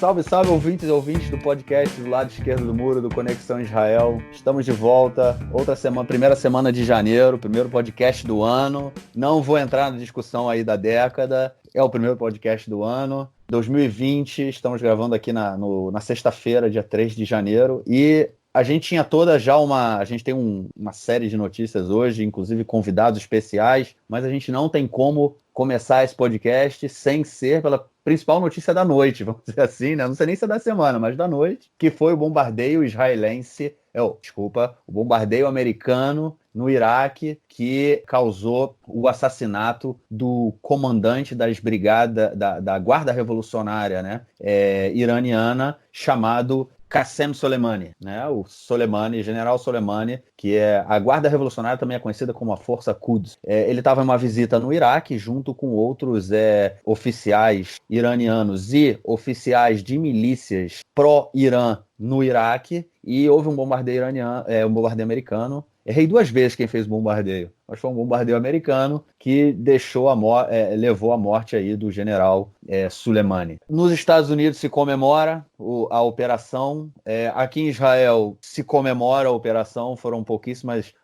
Salve, salve, ouvintes e ouvintes do podcast do lado esquerdo do muro, do Conexão Israel. Estamos de volta, outra semana, primeira semana de janeiro, primeiro podcast do ano. Não vou entrar na discussão aí da década, é o primeiro podcast do ano. 2020, estamos gravando aqui na sexta-feira, dia 3 de janeiro, e a gente tinha a gente tem uma série de notícias hoje, inclusive convidados especiais, mas a gente não tem como começar esse podcast sem ser pela principal notícia da noite, vamos dizer assim, né? Não sei nem se é da semana, mas da noite, que foi o bombardeio israelense, o bombardeio americano no Iraque, que causou o assassinato do comandante das brigadas, da Guarda Revolucionária, né, iraniana, chamado Qassem Soleimani, né? O Soleimani, General Soleimani, que é a Guarda Revolucionária, também é conhecida como a Força Quds. Ele estava em uma visita no Iraque, junto com outros oficiais iranianos e oficiais de milícias pró-Irã no Iraque, e houve um bombardeio um bombardeio americano. Errei duas vezes quem fez o bombardeio, mas foi um bombardeio americano que levou à morte aí do general Soleimani. Nos Estados Unidos se comemora a operação, aqui em Israel se comemora a operação, foram pouquíssimas,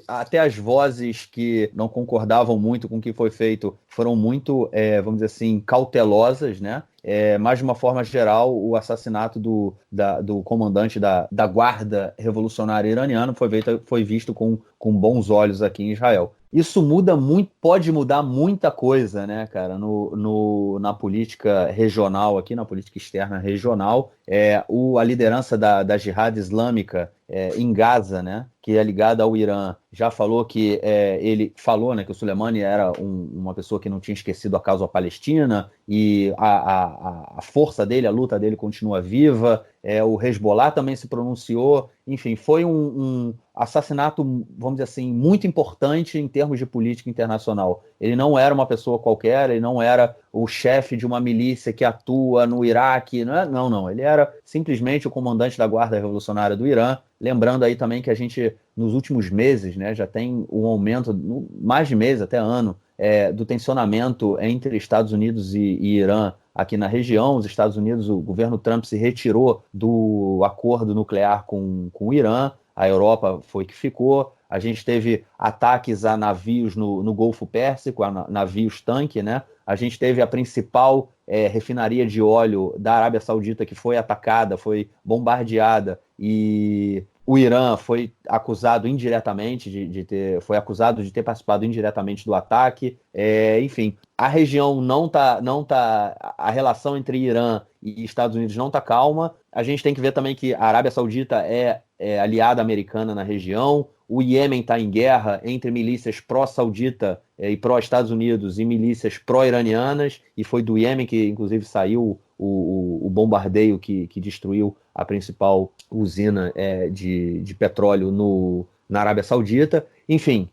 até as vozes que não concordavam muito com o que foi feito foram muito, vamos dizer assim, cautelosas, né? Mas, de uma forma geral, o assassinato do comandante da Guarda Revolucionária Iraniana foi visto com bons olhos aqui em Israel. Isso muda muito, pode mudar muita coisa, né, cara, na política regional aqui, na política externa regional. A liderança da Jihad Islâmica em Gaza, né, que é ligada ao Irã, já falou que ele falou, né, que o Soleimani era uma pessoa que não tinha esquecido a causa palestina, e a força dele, a luta dele continua viva. O Hezbollah também se pronunciou. Enfim, foi um assassinato, vamos dizer assim, muito importante em termos de política internacional. Ele não era uma pessoa qualquer, ele não era o chefe de uma milícia que atua no Iraque, não. Ele era simplesmente o comandante da Guarda Revolucionária do Irã. Lembrando aí também que a gente, nos últimos meses, né, já tem um aumento, mais de mês, até ano, do tensionamento entre Estados Unidos e Irã aqui na região. Os Estados Unidos, o governo Trump se retirou do acordo nuclear com o Irã, a Europa foi que ficou. A gente teve ataques a navios no Golfo Pérsico, a navios tanque, né? A gente teve a principal refinaria de ônei da Arábia Saudita que foi atacada, foi bombardeada, e o Irã foi acusado indiretamente de ter participado indiretamente do ataque. Enfim, a região a relação entre Irã e Estados Unidos não está calma. A gente tem que ver também que a Arábia Saudita é aliada americana na região. O Iêmen está em guerra entre milícias pró-saudita e pró-Estados Unidos e milícias pró-iranianas, e foi do Iêmen que, inclusive, saiu o bombardeio que destruiu a principal usina de petróleo na Arábia Saudita. Enfim,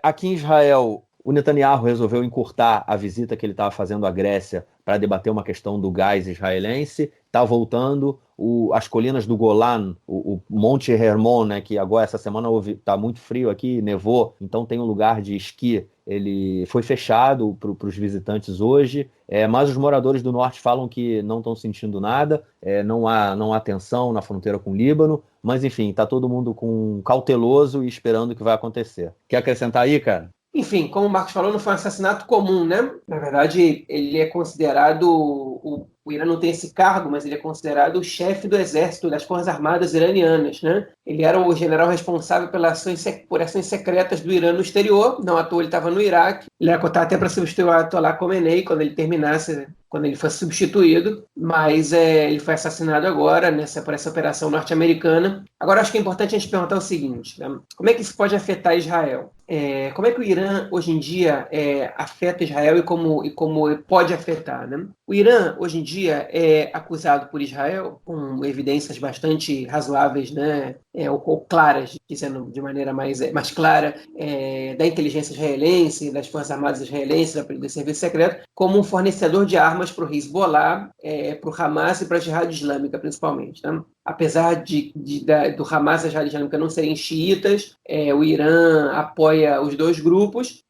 aqui em Israel, o Netanyahu resolveu encurtar a visita que ele estava fazendo à Grécia para debater uma questão do gás israelense. Está voltando. As colinas do Golan, o Monte Hermon, né, que agora essa semana está muito frio aqui, nevou, então tem um lugar de esqui, ele foi fechado para os visitantes hoje, mas os moradores do norte falam que não estão sentindo nada, não há tensão na fronteira com o Líbano, mas enfim, está todo mundo cauteloso e esperando o que vai acontecer. Quer acrescentar aí, cara? Enfim, como o Marcos falou, não foi um assassinato comum, né? Na verdade, ele é considerado, o Irã não tem esse cargo, mas ele é considerado o chefe do exército, das Forças Armadas iranianas, né? Ele era o general responsável por ações secretas do Irã no exterior, não à toa ele estava no Iraque. Ele ia cotar até para substituir o Ayatollah Khomeini quando ele fosse substituído, mas ele foi assassinado agora por essa operação norte-americana. Agora, acho que é importante a gente perguntar o seguinte, né? Como é que isso pode afetar Israel? Como é que o Irã, hoje em dia, afeta Israel e como pode afetar, né? O Irã, hoje em dia, é acusado por Israel, com evidências bastante razoáveis, né? Ou claras, dizendo de maneira mais clara, da inteligência israelense, das Forças Armadas israelenses, do serviço secreto, como um fornecedor de armas para o Hezbollah, para o Hamas e para a Jihad Islâmica, principalmente, né? apesar do Hamas e a Jihad Islâmica não serem xiitas, o Irã apoia os dois grupos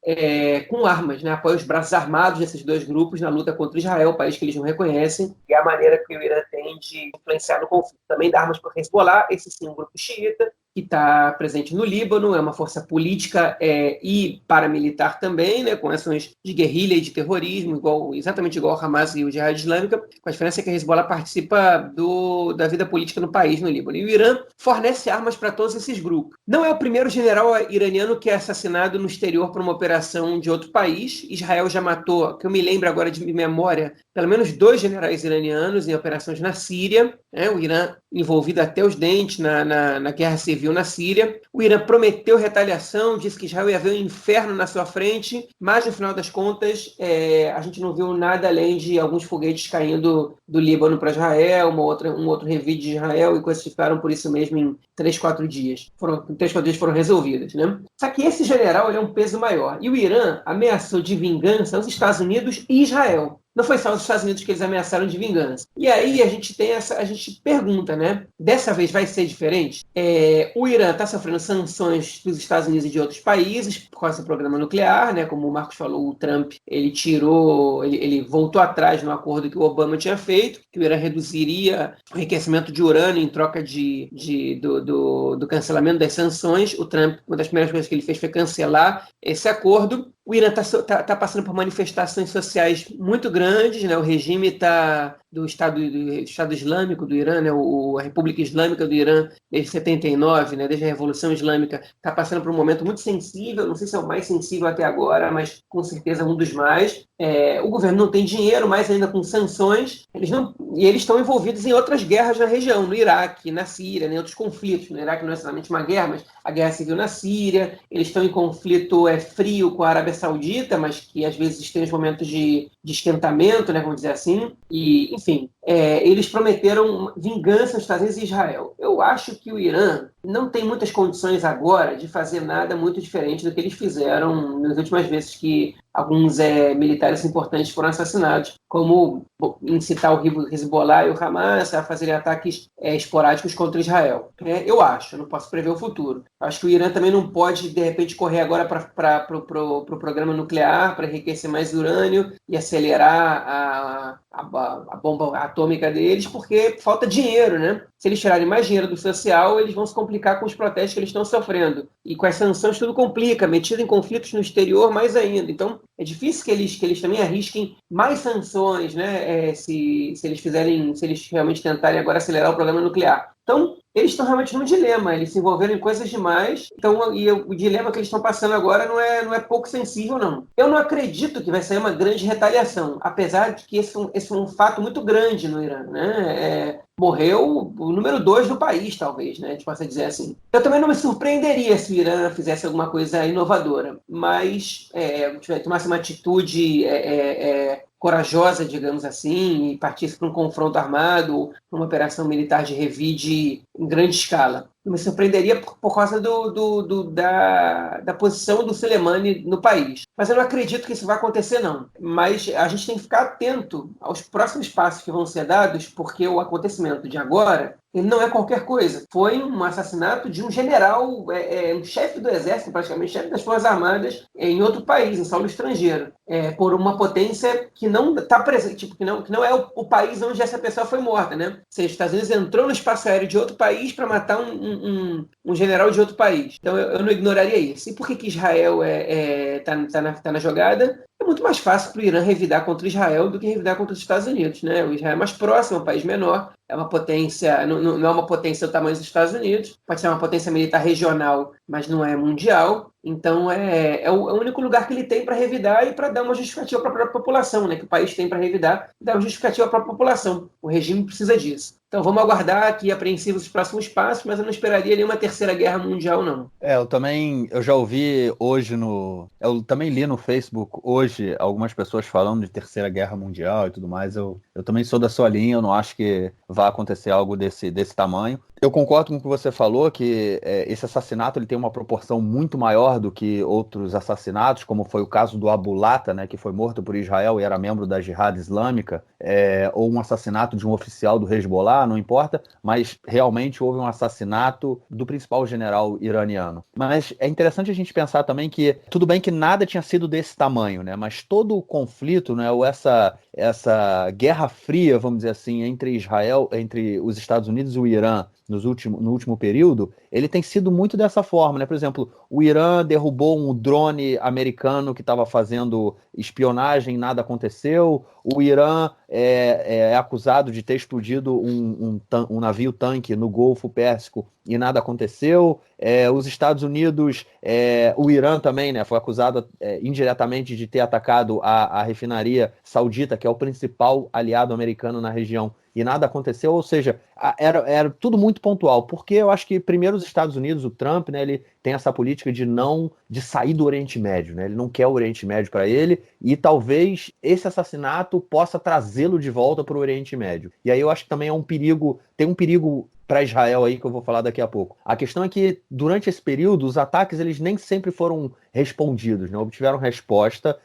com armas, né? Apoia os braços armados desses dois grupos na luta contra Israel, o país que eles não reconhecem, e a maneira que o Irã tem de influenciar no conflito. Também dá armas para o Hezbollah, esse sim, um grupo xiita, que está presente no Líbano, é uma força política e paramilitar também, né, com ações de guerrilha e de terrorismo, exatamente igual ao Hamas e o Jihad Islâmica, com a diferença que a Hezbollah participa da vida política no país, no Líbano. E o Irã fornece armas para todos esses grupos. Não é o primeiro general iraniano que é assassinado no exterior por uma operação de outro país. Israel já matou, que eu me lembro agora de memória, pelo menos 2 generais iranianos em operações na Síria, o Irã envolvido até os dentes na guerra civil na Síria. O Irã prometeu retaliação, disse que Israel ia ver um inferno na sua frente, mas no final das contas a gente não viu nada além de alguns foguetes caindo do Líbano para Israel, um outro revide de Israel, e coisas que ficaram por isso mesmo em 3, 4 dias. 3, 4 dias foram resolvidas, né? Só que esse general ele é um peso maior. E o Irã ameaçou de vingança os Estados Unidos e Israel. Não foi só os Estados Unidos que eles ameaçaram de vingança. E aí a gente pergunta, né? Dessa vez vai ser diferente? O Irã está sofrendo sanções dos Estados Unidos e de outros países por causa do programa nuclear, né? Como o Marcos falou, o Trump ele voltou atrás no acordo que o Obama tinha feito, que o Irã reduziria o enriquecimento de urânio em troca do cancelamento das sanções. O Trump, uma das primeiras coisas que ele fez foi cancelar esse acordo. O Irã está passando por manifestações sociais muito grandes, né? O regime do Estado Islâmico do Irã, né? A República Islâmica do Irã, desde 79, né? Desde a Revolução Islâmica, está passando por um momento muito sensível, não sei se é o mais sensível até agora, mas com certeza um dos mais. O governo não tem dinheiro, mais ainda com sanções, e eles estão envolvidos em outras guerras na região, no Iraque, na Síria, em outros conflitos. No Iraque não é necessariamente uma guerra, mas a guerra civil na Síria. Eles estão em conflito frio com a Arábia Saudita, mas que às vezes tem os momentos de esquentamento, né, vamos dizer assim. E, enfim, eles prometeram vingança aos Estados Unidos e Israel. Eu acho que o Irã não tem muitas condições agora de fazer nada muito diferente do que eles fizeram nas últimas vezes que alguns militares importantes foram assassinados, como incitar o Hezbollah e o Hamas a fazerem ataques esporádicos contra Israel. Eu não posso prever o futuro. Acho que o Irã também não pode, de repente, correr agora para o programa nuclear, para enriquecer mais urânio e acelerar a bomba atômica deles, porque falta dinheiro, né? Se eles tirarem mais dinheiro do social, eles vão se complicar com os protestos que eles estão sofrendo. E com as sanções tudo complica, metido em conflitos no exterior mais ainda. Então, é difícil que eles também arrisquem mais sanções, né? Se eles realmente tentarem agora acelerar o programa nuclear. Então, eles estão realmente num dilema, eles se envolveram em coisas demais, e o dilema que eles estão passando agora não é pouco sensível, não. Eu não acredito que vai sair uma grande retaliação, apesar de que esse é um fato muito grande no Irã, né? Morreu o número 2 do país, talvez, né? A gente possa dizer assim. Eu também não me surpreenderia se o Irã fizesse alguma coisa inovadora, mas tomasse uma atitude corajosa, digamos assim, e partisse para um confronto armado, para uma operação militar de revide em grande escala. Não me surpreenderia por causa da posição do Soleimani no país. Mas eu não acredito que isso vai acontecer, não. Mas a gente tem que ficar atento aos próximos passos que vão ser dados, porque o acontecimento de agora ele não é qualquer coisa. Foi um assassinato de um general, um chefe do exército, praticamente, chefe das Forças Armadas, em outro país, em solo estrangeiro, por uma potência que não está presente, que não é o país onde essa pessoa foi morta, né? Ou seja, os Estados Unidos entrou no espaço aéreo de outro país para matar um general de outro país. Então eu não ignoraria isso. E por que Israel tá na jogada? É muito mais fácil para o Irã revidar contra Israel do que revidar contra os Estados Unidos, né? O Israel é mais próximo, é um país menor, é uma potência, não é uma potência do tamanho dos Estados Unidos, pode ser uma potência militar regional, mas não é mundial. Então é o único lugar que ele tem para revidar e para dar uma justificativa para a própria população, né? Que o país tem para revidar e dar uma justificativa para a própria população. O regime precisa disso. Então vamos aguardar aqui apreensivos os próximos passos, mas eu não esperaria nenhuma terceira guerra mundial, não. Eu já ouvi hoje eu também li no Facebook hoje algumas pessoas falando de terceira guerra mundial e tudo mais. Eu também sou da sua linha, eu não acho que vai acontecer algo desse tamanho. Eu concordo com o que você falou, que esse assassinato ele tem uma proporção muito maior do que outros assassinatos, como foi o caso do Abu Lata, né, que foi morto por Israel e era membro da Jihad Islâmica, ou um assassinato de um oficial do Hezbollah, não importa, mas realmente houve um assassinato do principal general iraniano. Mas é interessante a gente pensar também que, tudo bem que nada tinha sido desse tamanho, né, mas todo o conflito, né, ou essa guerra fria, vamos dizer assim, entre os Estados Unidos e o Irã, no último período, ele tem sido muito dessa forma, né? Por exemplo, o Irã derrubou um drone americano que estava fazendo espionagem, nada aconteceu. O Irã é acusado de ter explodido um navio-tanque no Golfo Pérsico e nada aconteceu. Os Estados Unidos, o Irã também, né, foi acusado indiretamente de ter atacado a refinaria saudita, que é o principal aliado americano na região, e nada aconteceu, ou seja, era tudo muito pontual, porque eu acho que primeiro os Estados Unidos, o Trump, né, ele tem essa política de sair do Oriente Médio, né, ele não quer o Oriente Médio para ele, e talvez esse assassinato possa trazê-lo de volta para o Oriente Médio. E aí eu acho que também tem um perigo para Israel aí que eu vou falar daqui a pouco. A questão é que durante esse período os ataques eles nem sempre foram respondidos, né? Obtiveram resposta.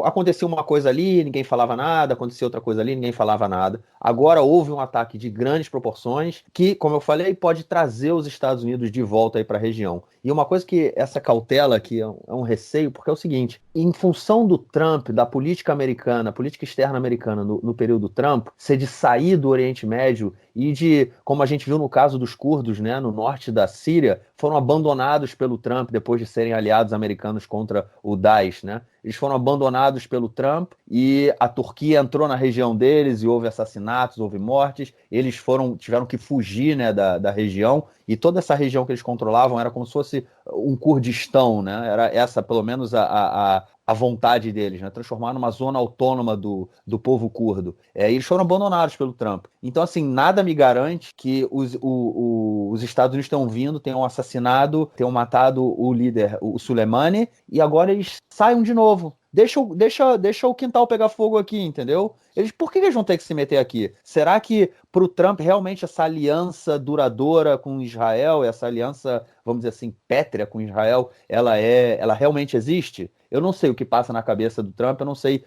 Acontecia uma coisa ali, ninguém falava nada, acontecia outra coisa ali, ninguém falava nada. Agora houve um ataque de grandes proporções que, como eu falei, pode trazer os Estados Unidos de volta aí para a região. E uma coisa que essa cautela aqui é um receio, porque é o seguinte, em função do Trump, da política americana, política externa americana no período Trump, ser de sair do Oriente Médio e de, como a gente viu no caso dos curdos, né, no norte da Síria, foram abandonados pelo Trump depois de serem aliados americanos contra o Daesh, né? Eles foram abandonados pelo Trump e a Turquia entrou na região deles e houve assassinatos, houve mortes. Eles tiveram que fugir, né, da região, e toda essa região que eles controlavam era como se fosse um Kurdistão, né? Era essa, pelo menos, a vontade deles, né? Transformar numa zona autônoma do povo curdo. E eles foram abandonados pelo Trump. Então, assim, nada me garante que os Estados Unidos tenham vindo, tenham assassinado, tenham matado o líder, o Soleimani, e agora eles saiam de novo. Deixa o quintal pegar fogo aqui, entendeu? Por que eles vão ter que se meter aqui? Será que para o Trump realmente essa aliança duradoura com Israel, essa aliança, vamos dizer assim, pétrea com Israel, ela realmente existe? Eu não sei o que passa na cabeça do Trump, eu não sei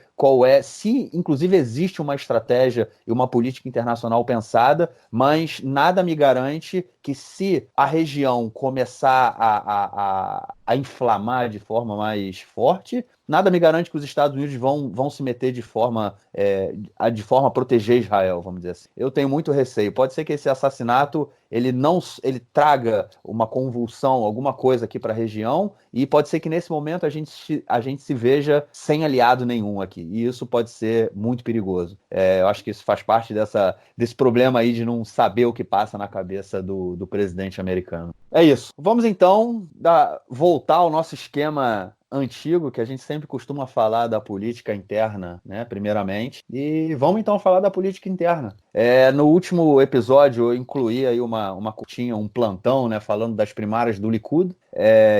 se inclusive existe uma estratégia e uma política internacional pensada, mas nada me garante que se a região começar a inflamar de forma mais forte, nada me garante que os Estados Unidos vão se meter de forma a proteger Israel, vamos dizer assim. Eu tenho muito receio. Pode ser que esse assassinato ele traga uma convulsão, alguma coisa aqui para a região, e pode ser que nesse momento a gente se veja sem aliado nenhum aqui. E isso pode ser muito perigoso. Eu acho que isso faz parte desse problema aí de não saber o que passa na cabeça do presidente americano. É isso. Vamos então voltar ao nosso esquema antigo, que a gente sempre costuma falar da política interna, né, primeiramente, e vamos então falar da política interna. No último episódio eu incluí aí uma curtinha, um plantão, né, falando das primárias do Likud,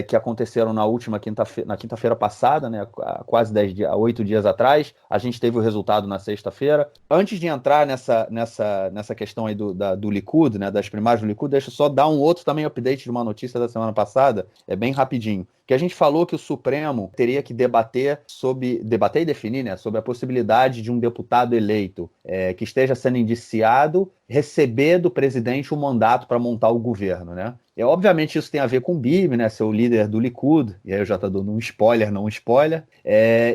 que aconteceram na quinta-feira passada, né, há quase 8 dias atrás. A gente teve o resultado na sexta-feira. Antes de entrar nessa questão aí do Likud, né, das primárias do Likud, deixa eu só dar um outro também update de uma notícia da semana passada, bem rapidinho, que a gente falou que o Supremo teria que debater e definir, né, sobre a possibilidade de um deputado eleito que esteja sendo indiciado receber do presidente um mandato para montar o governo, né? Obviamente isso tem a ver com o Bibi, né, ser o líder do Likud, e aí eu já estou dando um spoiler, não um spoiler,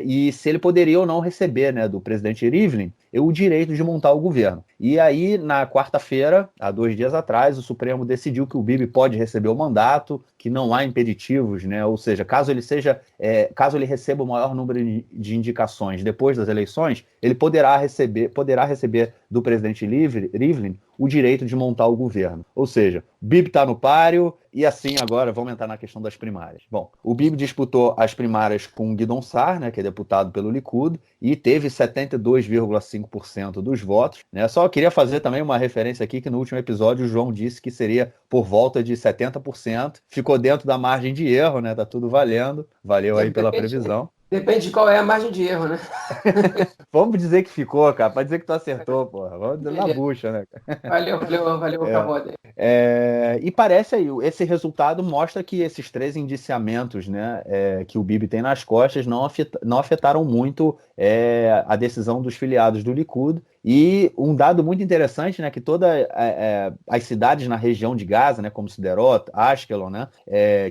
e se ele poderia ou não receber, né, do presidente Rivlin o direito de montar o governo. E aí, na quarta-feira, há 2 dias atrás, o Supremo decidiu que o Bibi pode receber o mandato, que não há impeditivos, né? Ou seja, caso ele receba o maior número de indicações depois das eleições, ele poderá receber do presidente Rivlin o direito de montar o governo. Ou seja, o Bibi está no páreo, e assim agora vamos entrar na questão das primárias. Bom, o Bibi disputou as primárias com o Guidon Saar, né, que é deputado pelo Likud, e teve 72,5% dos votos, né? Só queria fazer também uma referência aqui que no último episódio o João disse que seria por volta de 70%. Ficou dentro da margem de erro, né? Tá tudo valendo. Valeu aí pela previsão. Depende de qual é a margem de erro, né? Vamos dizer que ficou, cara. Pode dizer que tu acertou, porra. Vamos na bucha, né? Valeu, Cavode. E parece aí, esse resultado mostra que esses 3 indiciamentos, né, que o Bibi tem nas costas não afetaram muito a decisão dos filiados do Likud. E um dado muito interessante, né, que todas as cidades na região de Gaza, né, como Sderot, Ashkelon, né,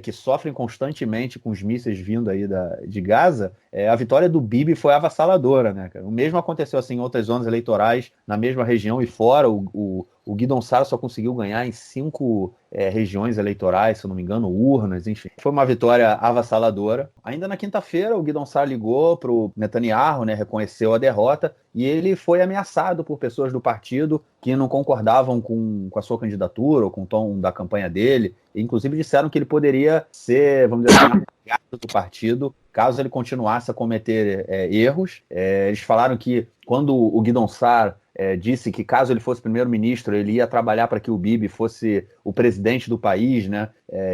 que sofrem constantemente com os mísseis vindo aí de Gaza, a vitória do Bibi foi avassaladora, né, cara? O mesmo aconteceu assim em outras zonas eleitorais na mesma região e fora. O Guidon Saro só conseguiu ganhar em 5 regiões eleitorais, se eu não me engano, urnas, enfim. Foi uma vitória avassaladora. Ainda na quinta-feira, o Guidon Saro ligou para o Netanyahu, né, reconheceu a derrota, e ele foi ameaçado por pessoas do partido que não concordavam com a sua candidatura ou com o tom da campanha dele. E, inclusive, disseram que ele poderia ser, vamos dizer assim, do partido, caso ele continuasse a cometer erros. Eles falaram que quando o Guidon Saro disse que caso ele fosse primeiro-ministro, ele ia trabalhar para que o Bibi fosse o presidente do país, né?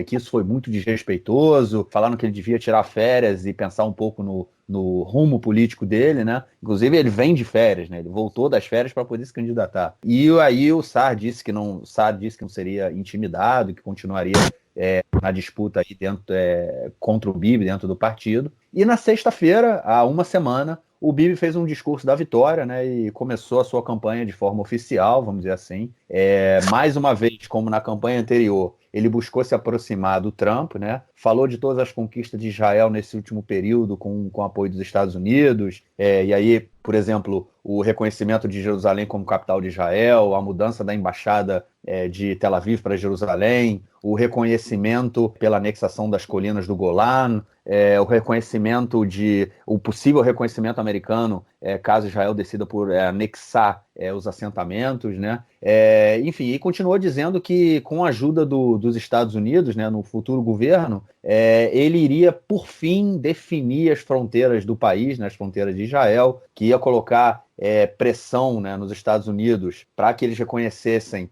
Que isso foi muito desrespeitoso. Falaram que ele devia tirar férias e pensar um pouco no rumo político dele, né? Inclusive, ele vem de férias, né? Ele voltou das férias para poder se candidatar. E aí o Sar disse que não seria intimidado, que continuaria na disputa aí contra o Bibi dentro do partido. E na sexta-feira, há uma semana, o Bibi fez um discurso da vitória, né, e começou a sua campanha de forma oficial, vamos dizer assim. Mais uma vez, como na campanha anterior, ele buscou se aproximar do Trump, né? Falou de todas as conquistas de Israel nesse último período com o apoio dos Estados Unidos, e aí, por exemplo, o reconhecimento de Jerusalém como capital de Israel, a mudança da embaixada de Tel Aviv para Jerusalém, o reconhecimento pela anexação das colinas do Golan, o possível reconhecimento americano, caso Israel decida por anexar os assentamentos, né? Enfim, e continuou dizendo que com a ajuda dos Estados Unidos, né, no futuro governo, ele iria, por fim, definir as fronteiras do país, né, as fronteiras de Israel, que ia colocar pressão, né, nos Estados Unidos para que eles reconhecessem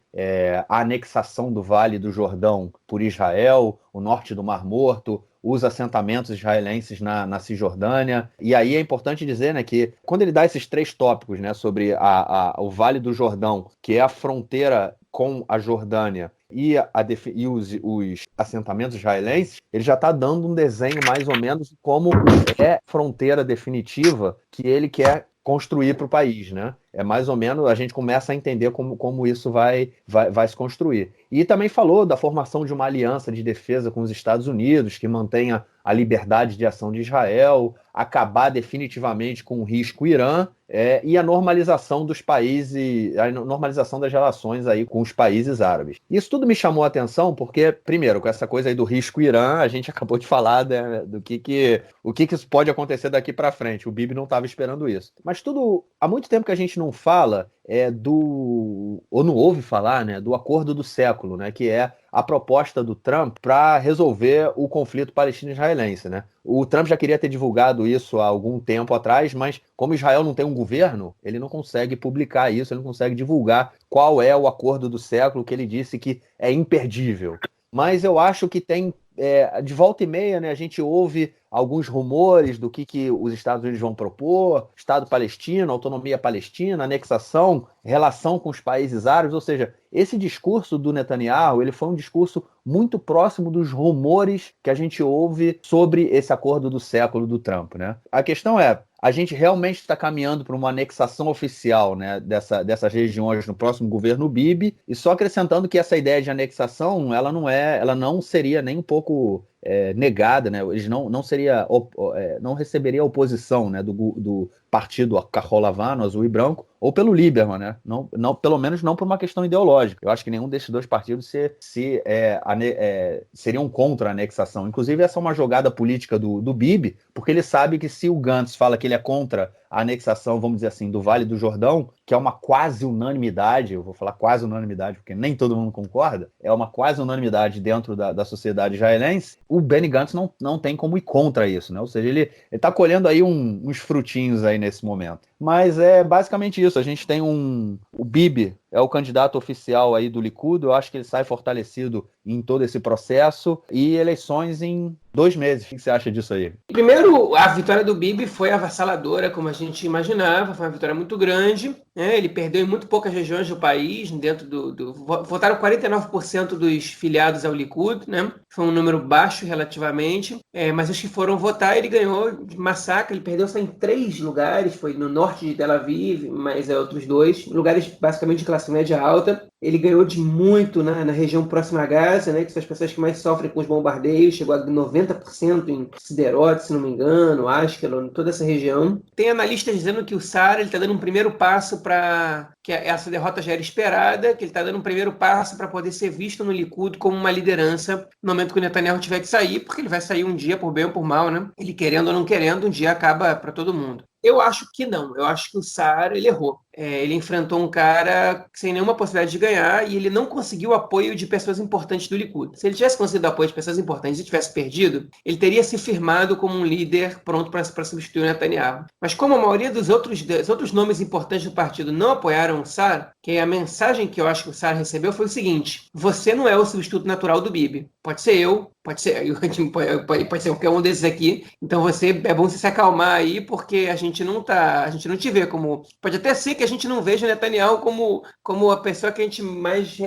a anexação do Vale do Jordão por Israel, o norte do Mar Morto, os assentamentos israelenses na Cisjordânia. E aí é importante dizer, né, que quando ele dá esses 3 tópicos, né, sobre o Vale do Jordão, que é a fronteira com a Jordânia, e os assentamentos israelenses, ele já está dando um desenho mais ou menos de como é a fronteira definitiva que ele quer construir para o país, né? Mais ou menos, a gente começa a entender como isso vai se construir. E também falou da formação de uma aliança de defesa com os Estados Unidos, que mantenha a liberdade de ação de Israel, acabar definitivamente com o risco Irã, e a normalização dos países, a normalização das relações aí com os países árabes. Isso tudo me chamou a atenção porque, primeiro, com essa coisa aí do risco Irã, a gente acabou de falar, né, o que isso pode acontecer daqui para frente. O Bibi não estava esperando isso. Mas há muito tempo que a gente não fala ou não ouve falar, né, do acordo do século, né, que é a proposta do Trump para resolver o conflito palestino-israelense, né? O Trump já queria ter divulgado isso há algum tempo atrás, mas como Israel não tem um governo, ele não consegue publicar isso, ele não consegue divulgar qual é o acordo do século que ele disse que é imperdível. Mas eu acho que tem, de volta e meia, né, a gente ouve alguns rumores do que os Estados Unidos vão propor, Estado palestino, autonomia palestina, anexação, relação com os países árabes, ou seja, esse discurso do Netanyahu, ele foi um discurso muito próximo dos rumores que a gente ouve sobre esse acordo do século do Trump, né? A questão é, a gente realmente está caminhando para uma anexação oficial, né, dessas regiões no próximo governo Bibi, e só acrescentando que essa ideia de anexação, ela não seria nem um pouco negada, né? Eles não receberia oposição, né, do partido Kahol Lavan, azul e branco, ou pelo Lieberman, né? Não, pelo menos não por uma questão ideológica. Eu acho que nenhum desses 2 partidos seriam contra a anexação. Inclusive, essa é uma jogada política do Bibi, porque ele sabe que se o Gantz fala que ele é contra a anexação, vamos dizer assim, do Vale do Jordão, que é uma quase unanimidade, eu vou falar quase unanimidade porque nem todo mundo concorda, é uma quase unanimidade dentro da sociedade israelense, o Benny Gantz não tem como ir contra isso, né? Ou seja, ele está colhendo aí uns frutinhos aí nesse momento. Mas é basicamente isso. A gente tem o Bibi é o candidato oficial aí do Likud. Eu acho que ele sai fortalecido em todo esse processo. E eleições em 2 meses. O que você acha disso aí? Primeiro, a vitória do Bibi foi avassaladora, como a gente imaginava, foi uma vitória muito grande, né? Ele perdeu em muito poucas regiões do país, votaram 49% dos filiados ao Likud, né? Foi um número baixo relativamente, mas os que foram votar, ele ganhou de massacre, ele perdeu só em 3 lugares, foi no norte de Tel Aviv, mas outros 2, lugares basicamente de classe média alta. Ele ganhou de muito na região próxima a Gaza, né, que são as pessoas que mais sofrem com os bombardeios, chegou a 90% em Sderot, se não me engano, Ashkelon, toda essa região. Tem analistas dizendo que o Saar está dando um primeiro passo para que essa derrota já era esperada, que ele está dando um primeiro passo para poder ser visto no Likud como uma liderança no momento que o Netanyahu tiver que sair, porque ele vai sair um dia por bem ou por mal, né? Ele querendo ou não querendo, um dia acaba para todo mundo. Eu acho que não. Eu acho que o Saar, ele errou. Ele enfrentou um cara sem nenhuma possibilidade de ganhar e ele não conseguiu o apoio de pessoas importantes do Likud. Se ele tivesse conseguido o apoio de pessoas importantes e tivesse perdido, ele teria se firmado como um líder pronto para substituir o Netanyahu. Mas como a maioria dos outros nomes importantes do partido não apoiaram o Saar, que a mensagem que eu acho que o Saar recebeu foi o seguinte: você não é o substituto natural do Bibi. Pode ser eu, pode ser qualquer um desses aqui. Então é bom você se acalmar aí, porque a gente não te vê como. Pode até ser que a gente não veja o Netanyahu como a pessoa que a gente mais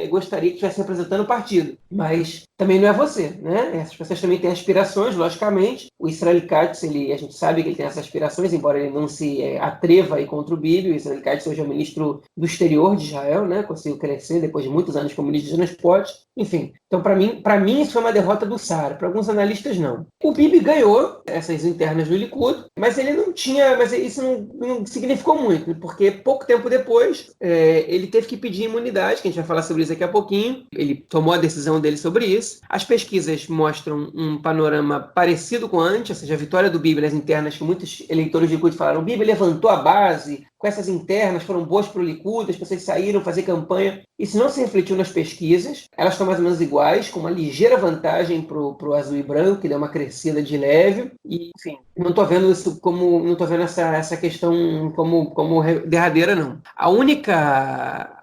gostaria que estivesse representando o partido. Mas também não é você, né? Essas pessoas também têm aspirações, logicamente. O Israel Katz, a gente sabe que ele tem essas aspirações, embora ele não se atreva a ir contra o Bibi. O Israel Katz hoje é o ministro do exterior de Israel, né? Conseguiu crescer depois de muitos anos como ministro de transporte. Enfim, então para mim isso foi uma derrota do Saar, para alguns analistas não. O Bibi ganhou essas internas do Likud, mas ele não tinha, mas isso não significou muito, porque pouco tempo depois ele teve que pedir imunidade, que a gente vai falar sobre isso daqui a pouquinho. Ele tomou a decisão dele sobre isso. As pesquisas mostram um panorama parecido com antes, ou seja, a vitória do Bibi nas internas, que muitos eleitores do Likud falaram, o Bibi levantou a base, com essas internas foram boas para o Likud, as pessoas saíram fazer campanha. Isso não se refletiu nas pesquisas, elas estão mais ou menos iguais, com uma ligeira vantagem para o azul e branco, que deu uma crescida de leve. E, enfim, não estou vendo isso como, não estou vendo essa questão como derradeira, não.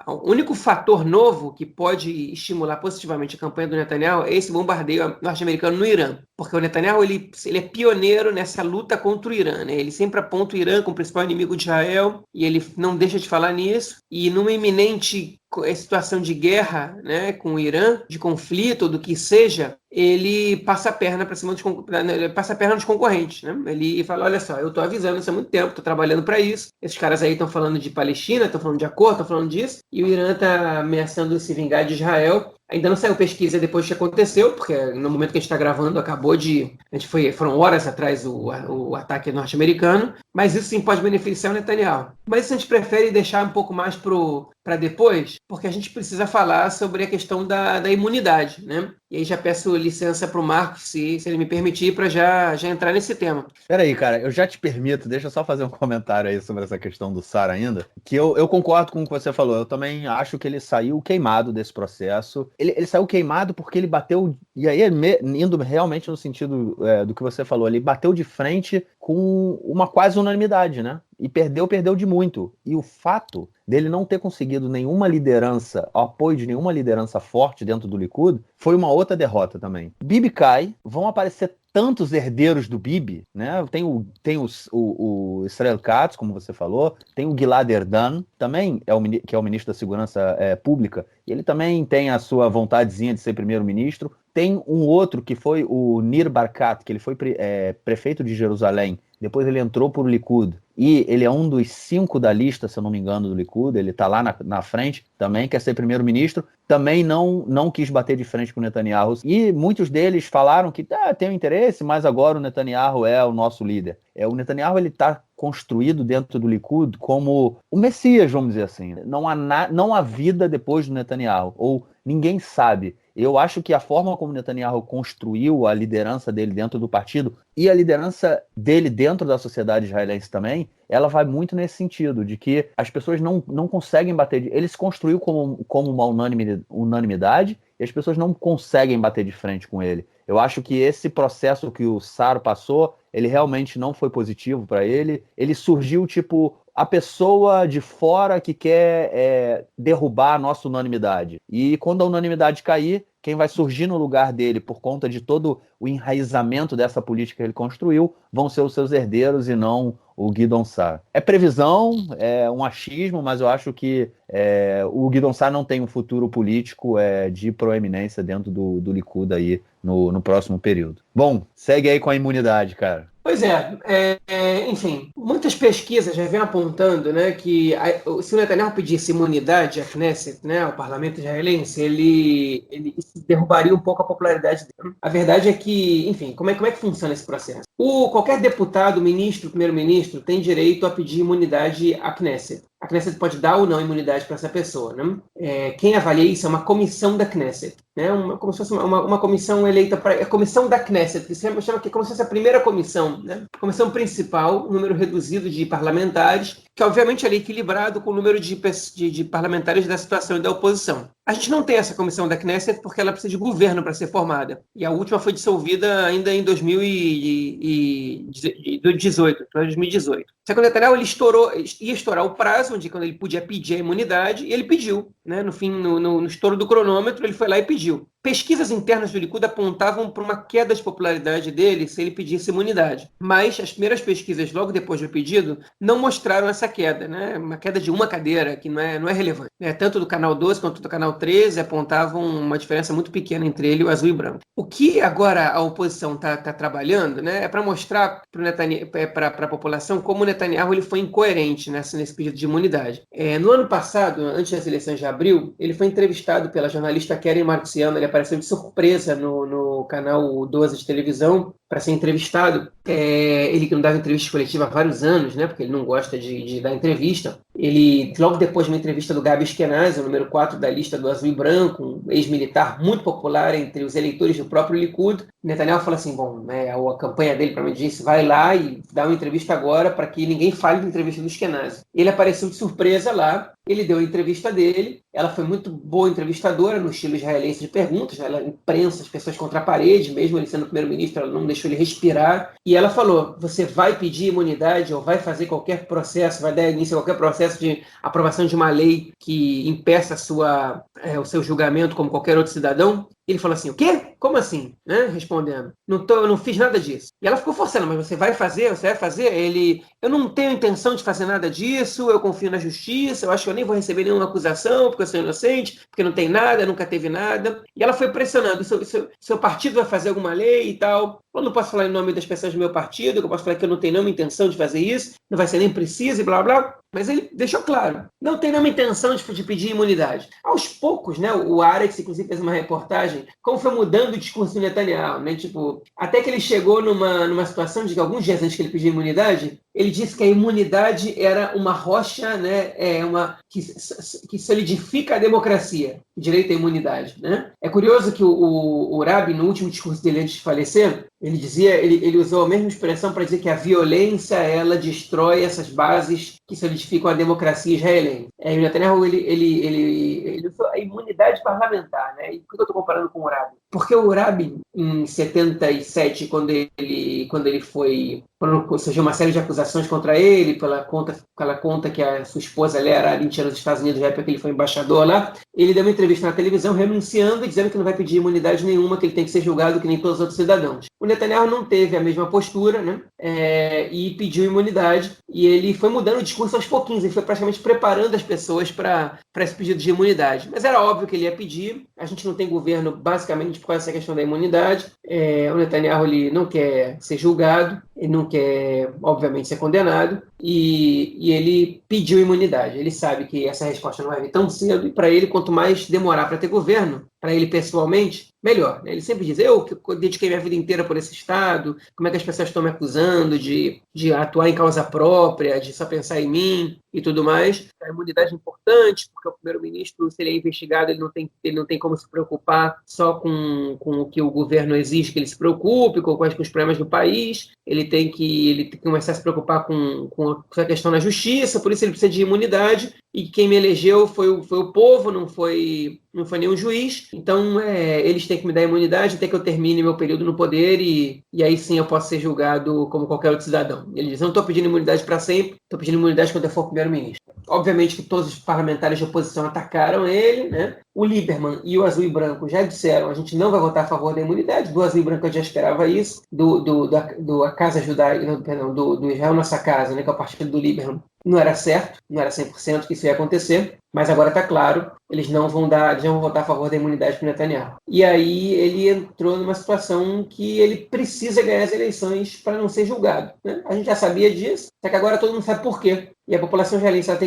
O único fator novo que pode estimular positivamente a campanha do Netanyahu é esse bombardeio norte-americano no Irã. Porque o Netanyahu ele é pioneiro nessa luta contra o Irã, né? Ele sempre aponta o Irã como o principal inimigo de Israel e ele não deixa de falar nisso. E numa iminente situação de guerra, né, com o Irã, de conflito ou do que seja, ele passa a perna para cima ele passa a perna dos concorrentes, né? Ele fala, olha só, eu estou avisando isso há muito tempo, estou trabalhando para isso. Esses caras aí estão falando de Palestina, estão falando de acordo, estão falando disso, e o Irã está ameaçando se vingar de Israel. Ainda não saiu pesquisa depois que aconteceu, porque no momento que a gente está gravando foram horas atrás o ataque norte-americano, mas isso sim pode beneficiar o Netanyahu. Mas isso a gente prefere deixar um pouco mais para depois, porque a gente precisa falar sobre a questão da imunidade, né? E aí já peço licença para o Marcos, se ele me permitir, para já entrar nesse tema. Peraí, cara, eu já te permito, deixa eu só fazer um comentário aí sobre essa questão do Saar ainda, que eu concordo com o que você falou, eu também acho que ele saiu queimado desse processo. Ele saiu queimado porque ele bateu, e aí indo realmente no sentido do que você falou, ele bateu de frente com uma quase unanimidade, né? E perdeu de muito. E o fato dele não ter conseguido nenhuma liderança, o apoio de nenhuma liderança forte dentro do Likud, foi uma outra derrota também. Bibi cai, vão aparecer tantos herdeiros do Bibi, né? Tem o Israel Katz, como você falou, tem o Gilad Erdan, também que é o ministro da Segurança Pública, e ele também tem a sua vontadezinha de ser primeiro-ministro. Tem um outro que foi o Nir Barkat, que ele foi prefeito de Jerusalém, depois ele entrou para o Likud, e ele é um dos 5 da lista, se eu não me engano, do Likud, ele está lá na frente, também quer ser primeiro-ministro, também não quis bater de frente com o Netanyahu, e muitos deles falaram que tem um interesse, mas agora o Netanyahu é o nosso líder. O Netanyahu está construído dentro do Likud como o Messias, vamos dizer assim. Não há vida depois do Netanyahu, ou ninguém sabe. Eu acho que a forma como Netanyahu construiu a liderança dele dentro do partido e a liderança dele dentro da sociedade israelense também, ela vai muito nesse sentido, de que as pessoas não conseguem bater. Ele se construiu como uma unanimidade e as pessoas não conseguem bater de frente com ele. Eu acho que esse processo que o Saar passou ele realmente não foi positivo para ele. Ele surgiu tipo a pessoa de fora que quer derrubar a nossa unanimidade. E quando a unanimidade cair, quem vai surgir no lugar dele por conta de todo o enraizamento dessa política que ele construiu vão ser os seus herdeiros e não o Guidon Sarr. É previsão, é um achismo, mas eu acho que o Guidon Sarr não tem um futuro político de proeminência dentro do Likud aí no próximo período. Bom, segue aí com a imunidade, cara. Pois enfim, muitas pesquisas já vêm apontando, né, que se o Netanyahu pedisse imunidade à Knesset, né, ao parlamento israelense, ele derrubaria um pouco a popularidade dele. A verdade é que, enfim, como é que funciona esse processo? Qualquer deputado, ministro, primeiro-ministro tem direito a pedir imunidade à Knesset. A Knesset pode dar ou não imunidade para essa pessoa, né? Quem avalia isso é uma comissão da Knesset, né? Como se fosse uma comissão eleita para a comissão da Knesset, que se chama que como se fosse a primeira comissão, né? Comissão principal, um número reduzido de parlamentares, que obviamente é equilibrado com o número de parlamentares da situação e da oposição. A gente não tem essa comissão da Knesset porque ela precisa de governo para ser formada. E a última foi dissolvida ainda em 2018. Só que o Netanyahu ia estourar o prazo, quando ele podia pedir a imunidade, e ele pediu. Né? No fim, no estouro do cronômetro, ele foi lá e pediu. Pesquisas internas do Likud apontavam para uma queda de popularidade dele se ele pedisse imunidade. Mas as primeiras pesquisas, logo depois do pedido, não mostraram essa queda. Né? Uma queda de uma cadeira, que não é relevante. Tanto do canal 12 quanto do canal 13 apontavam uma diferença muito pequena entre ele e o azul e branco. O que agora a oposição está trabalhando, né, é para mostrar para a população como o Netanyahu ele foi incoerente nesse pedido de imunidade. No ano passado, antes das eleições de abril, ele foi entrevistado pela jornalista Keren Marciano. Ele apareceu de surpresa no canal 12 de televisão para ser entrevistado. Ele que não dava entrevista coletiva há vários anos, né, porque ele não gosta de dar entrevista. Ele, logo depois de uma entrevista do Gabi Ashkenazi, o número 4 da lista do azul e branco, um ex-militar muito popular entre os eleitores do próprio Likud, Netanyahu fala assim, a campanha dele para mim disse, vai lá e dá uma entrevista agora para que ninguém fale da entrevista do Ashkenazi. Ele apareceu de surpresa lá, ele deu a entrevista dele, ela foi muito boa entrevistadora, no estilo israelense de perguntas, ela imprensa as pessoas contra a parede, mesmo ele sendo primeiro-ministro, ela não deixou ele respirar, e ela falou, você vai pedir imunidade ou vai fazer qualquer processo, vai dar início a qualquer processo de aprovação de uma lei que impeça o seu julgamento como qualquer outro cidadão? Ele falou assim, o quê? Como assim? Né? Respondendo, eu não fiz nada disso. E ela ficou forçando, mas você vai fazer? Eu não tenho intenção de fazer nada disso, eu confio na justiça, eu acho que eu nem vou receber nenhuma acusação, porque eu sou inocente, porque não tem nada, nunca teve nada. E ela foi pressionando, seu partido vai fazer alguma lei e tal. Eu não posso falar em nome das pessoas do meu partido, eu posso falar que eu não tenho nenhuma intenção de fazer isso, não vai ser nem preciso e blá blá. Mas ele deixou claro, não tem nenhuma intenção de pedir imunidade. Aos poucos, né, o Aretz, inclusive, fez uma reportagem, como foi mudando o discurso do Netanyahu, né, até que ele chegou numa situação de que alguns dias antes que ele pediu imunidade, ele disse que a imunidade era uma rocha, né, que solidifica a democracia, o direito à imunidade. Né? É curioso que o Rabin, no último discurso dele antes de falecer, ele usou a mesma expressão para dizer que a violência ela destrói essas bases que solidificam a democracia israelense. O Netanyahu ele usou a imunidade parlamentar, né? E por que eu estou comparando com o Rabin? Porque o Rabin, em 77, quando surgiu uma série de acusações contra ele, pela conta que a sua esposa era arintiana dos Estados Unidos, já porque ele foi embaixador lá, ele deu uma entrevista na televisão renunciando e dizendo que não vai pedir imunidade nenhuma, que ele tem que ser julgado que nem todos os outros cidadãos. O Netanyahu não teve a mesma postura, né? E pediu imunidade, e ele foi mudando o discurso aos pouquinhos, ele foi praticamente preparando as pessoas para esse pedido de imunidade. Mas era óbvio que ele ia pedir, a gente não tem governo basicamente por causa dessa questão da imunidade, o Netanyahu ele não quer ser julgado, ele não quer, obviamente, ser condenado, e ele pediu imunidade. Ele sabe que essa resposta não vai vir tão cedo, e para ele, quanto mais demorar para ter governo, para ele pessoalmente, melhor. Né? Ele sempre diz, eu dediquei minha vida inteira por esse Estado, como é que as pessoas estão me acusando de atuar em causa própria, de só pensar em mim e tudo mais. A imunidade é importante, porque o primeiro-ministro, se ele é investigado, ele não tem como se preocupar só com o que o governo exige que ele se preocupe, com os problemas do país, ele tem que começar a se preocupar com a questão na justiça, por isso ele precisa de imunidade, e quem me elegeu foi o povo, não foi não foi nenhum juiz, então eles têm que me dar imunidade até que eu termine meu período no poder e aí sim eu posso ser julgado como qualquer outro cidadão. Ele diz, não estou pedindo imunidade para sempre, estou pedindo imunidade quando eu for primeiro-ministro. Obviamente que todos os parlamentares de oposição atacaram ele, né? O Lieberman e o Azul e Branco já disseram, a gente não vai votar a favor da imunidade. Do Azul e Branco eu já esperava isso, a Casa Judaica, perdão, do Israel Nossa Casa, né, que é o partido do Lieberman, não era certo, não era 100% que isso ia acontecer, mas agora está claro, eles não vão votar a favor da imunidade para o Netanyahu. E aí ele entrou numa situação que ele precisa ganhar as eleições para não ser julgado, né? A gente já sabia disso, só que agora todo mundo sabe por quê. E a população israelense ela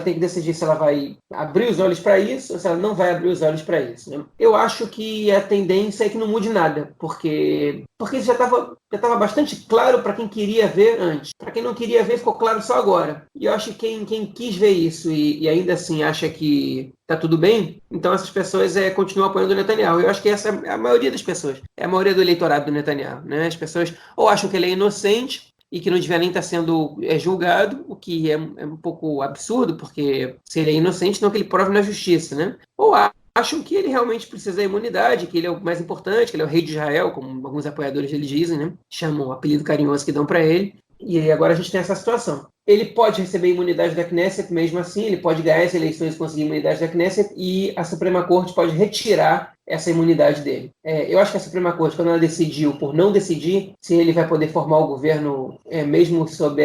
tem que decidir se ela vai abrir os olhos para isso ou se ela não vai abrir os olhos para isso, né? Eu acho que a tendência é que não mude nada, porque isso já estava bastante claro para quem queria ver antes. Para quem não queria ver, ficou claro só agora. E eu acho que quem quis ver isso e ainda assim acha que está tudo bem, então essas pessoas continuam apoiando o Netanyahu. Eu acho que essa é a maioria das pessoas. É a maioria do eleitorado do Netanyahu, né? As pessoas ou acham que ele é inocente e que não devia nem estar sendo julgado, o que é um pouco absurdo, porque se ele é inocente, não que ele prove na justiça, né? Ou acham que ele realmente precisa da imunidade, que ele é o mais importante, que ele é o rei de Israel, como alguns apoiadores dele dizem, né? Chamam o apelido carinhoso que dão para ele. E aí agora a gente tem essa situação. Ele pode receber imunidade da Knesset mesmo assim, ele pode ganhar as eleições e conseguir imunidade da Knesset, e a Suprema Corte pode retirar essa imunidade dele. Eu acho que a Suprema Corte, quando ela decidiu por não decidir se ele vai poder formar o governo mesmo sob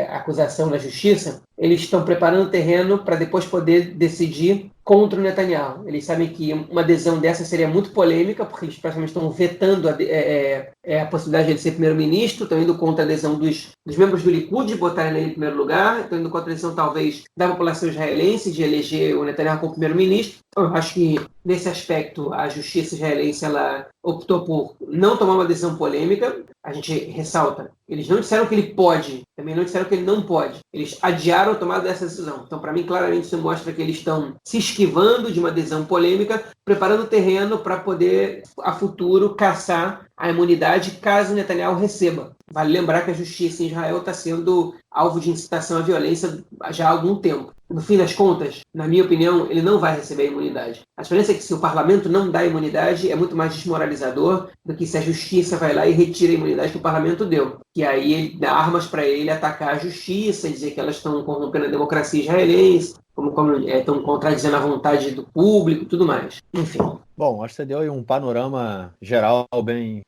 acusação da justiça, eles estão preparando o terreno para depois poder decidir contra o Netanyahu. Eles sabem que uma adesão dessa seria muito polêmica, porque eles praticamente estão vetando a possibilidade de ele ser primeiro-ministro, estão indo contra a adesão dos membros do Likud de botarem ele em primeiro lugar, estão indo contra a adesão, talvez, da população israelense de eleger o Netanyahu como primeiro-ministro. Eu acho que, nesse aspecto, a justiça israelense ela optou por não tomar uma decisão polêmica. A gente ressalta, eles não disseram que ele pode, também não disseram que ele não pode. Eles adiaram a tomada dessa decisão. Então, para mim, claramente, isso mostra que eles estão se esquivando de uma decisão polêmica, preparando o terreno para poder, a futuro, caçar a imunidade caso Netanyahu receba. Vale lembrar que a justiça em Israel está sendo alvo de incitação à violência já há algum tempo. No fim das contas, na minha opinião, ele não vai receber a imunidade. A diferença é que se o parlamento não dá a imunidade, é muito mais desmoralizador do que se a justiça vai lá e retira a imunidade que o parlamento deu. E aí ele dá armas para ele atacar a justiça, dizer que elas estão corrompendo a democracia israelense, como estão contradizendo a vontade do público e tudo mais. Enfim. Bom, acho que você deu aí um panorama geral bem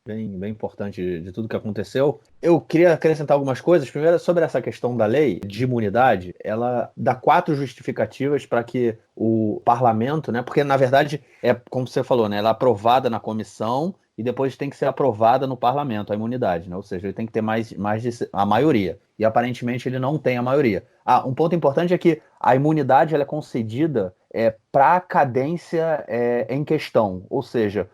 importante de tudo que aconteceu. Eu queria acrescentar algumas coisas. Primeiro, sobre essa questão da lei de imunidade, ela dá 4 justificativas para que o parlamento, né? Porque, na verdade, como você falou, né? Ela é aprovada na comissão e depois tem que ser aprovada no parlamento, a imunidade, né? Ou seja, ele tem que ter mais a maioria. E, aparentemente, ele não tem a maioria. Um ponto importante é que a imunidade ela é concedida para a cadência em questão. Ou seja,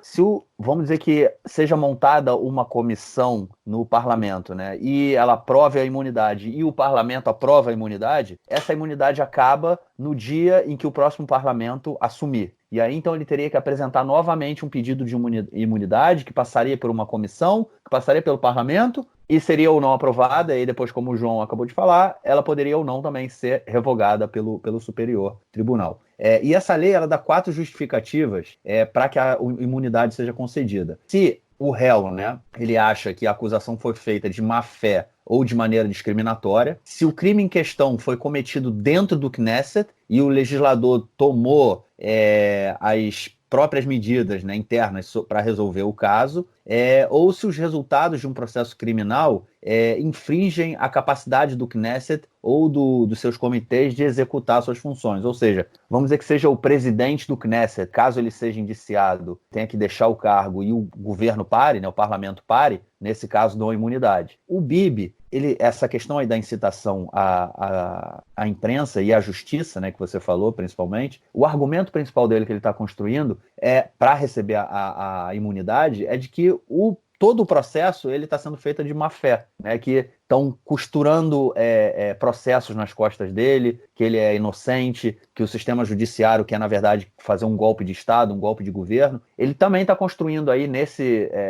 vamos dizer que seja montada uma comissão no parlamento, né, e ela aprove a imunidade e o parlamento aprova a imunidade, essa imunidade acaba no dia em que o próximo parlamento assumir. E aí, então, ele teria que apresentar novamente um pedido de imunidade que passaria por uma comissão, que passaria pelo parlamento, e seria ou não aprovada, e depois, como o João acabou de falar, ela poderia ou não também ser revogada pelo Superior Tribunal. E essa lei ela dá 4 justificativas para que a imunidade seja concedida. Se o réu, né, ele acha que a acusação foi feita de má fé ou de maneira discriminatória, se o crime em questão foi cometido dentro do Knesset e o legislador tomou as próprias medidas, né, internas para resolver o caso, ou se os resultados de um processo criminal infringem a capacidade do Knesset ou dos seus comitês de executar suas funções. Ou seja, vamos dizer que seja o presidente do Knesset, caso ele seja indiciado, tenha que deixar o cargo e o governo pare, né, o parlamento pare, nesse caso dão imunidade. O Bibi, essa questão aí da incitação à imprensa e à justiça, né, que você falou principalmente, o argumento principal dele que ele está construindo para receber a imunidade é de que todo o processo ele está sendo feito de má fé, né? Que estão costurando processos nas costas dele, que ele é inocente, que o sistema judiciário quer, na verdade, fazer um golpe de Estado, um golpe de governo. Ele também está construindo aí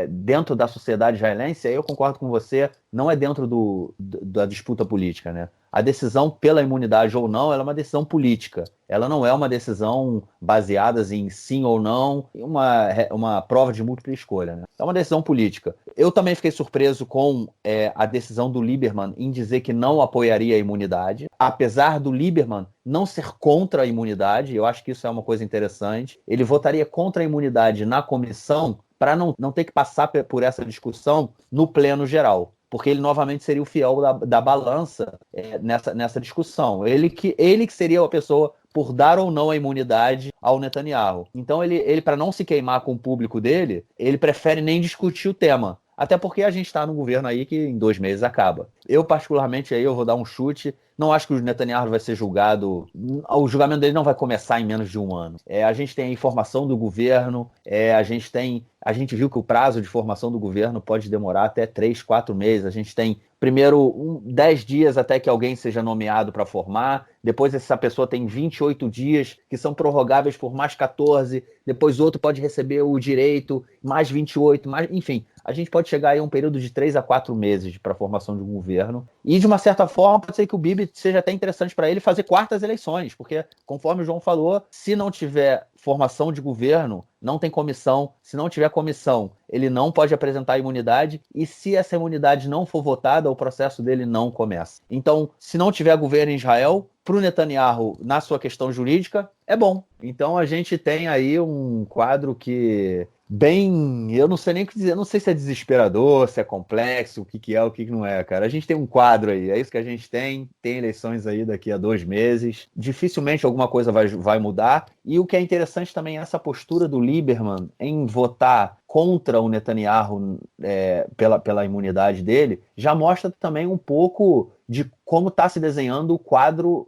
dentro da sociedade israelense, aí eu concordo com você, não é dentro da disputa política, né? A decisão pela imunidade ou não, ela é uma decisão política. Ela não é uma decisão baseada em sim ou não, uma prova de múltipla escolha, né? É uma decisão política. Eu também fiquei surpreso com a decisão do Lieberman em dizer que não apoiaria a imunidade, apesar do Lieberman não ser contra a imunidade. Eu acho que isso é uma coisa interessante. Ele votaria contra a imunidade na comissão para não ter que passar por essa discussão no pleno geral, porque ele novamente seria o fiel da balança nessa discussão. Ele que seria a pessoa por dar ou não a imunidade ao Netanyahu. Então, ele para não se queimar com o público dele, ele prefere nem discutir o tema. Até porque a gente está num governo aí que em 2 meses acaba. Eu, particularmente, aí eu vou dar um chute. Não acho que o Netanyahu vai ser julgado. O julgamento dele não vai começar em menos de 1 ano. A gente tem a informação do governo, a gente viu que o prazo de formação do governo pode demorar até 3, 4 meses. A gente tem primeiro 10 dias até que alguém seja nomeado para formar, depois essa pessoa tem 28 dias que são prorrogáveis por mais 14, depois outro pode receber o direito, mais 28, enfim, a gente pode chegar aí a um período de 3 a 4 meses para a formação de um governo, e de uma certa forma pode ser que o Bibi seja até interessante para ele fazer quartas eleições, porque conforme o João falou, se não tiver formação de governo, não tem comissão. Se não tiver comissão, ele não pode apresentar a imunidade, e se essa imunidade não for votada, o processo dele não começa. Então, se não tiver governo em Israel, para o Netanyahu, na sua questão jurídica, é bom. Então a gente tem aí um quadro que eu não sei nem o que dizer, não sei se é desesperador, se é complexo, o que é, o que não é, cara. A gente tem um quadro aí, é isso que a gente tem eleições aí daqui a 2 meses, dificilmente alguma coisa vai mudar, e o que é interessante também é essa postura do Lieberman em votar contra o Netanyahu pela imunidade dele, já mostra também um pouco de como está se desenhando o quadro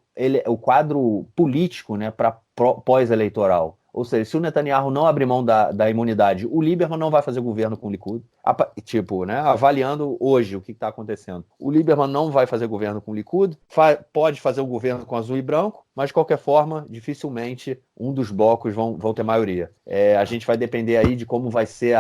político, né, para pós-eleitoral. Ou seja, se o Netanyahu não abrir mão da imunidade, o Lieberman não vai fazer governo com o Likud. Né, avaliando hoje o que está acontecendo. O Lieberman não vai fazer governo com o Likud, pode fazer o governo com azul e branco, mas de qualquer forma, dificilmente um dos blocos vão ter maioria. A gente vai depender aí de como vai ser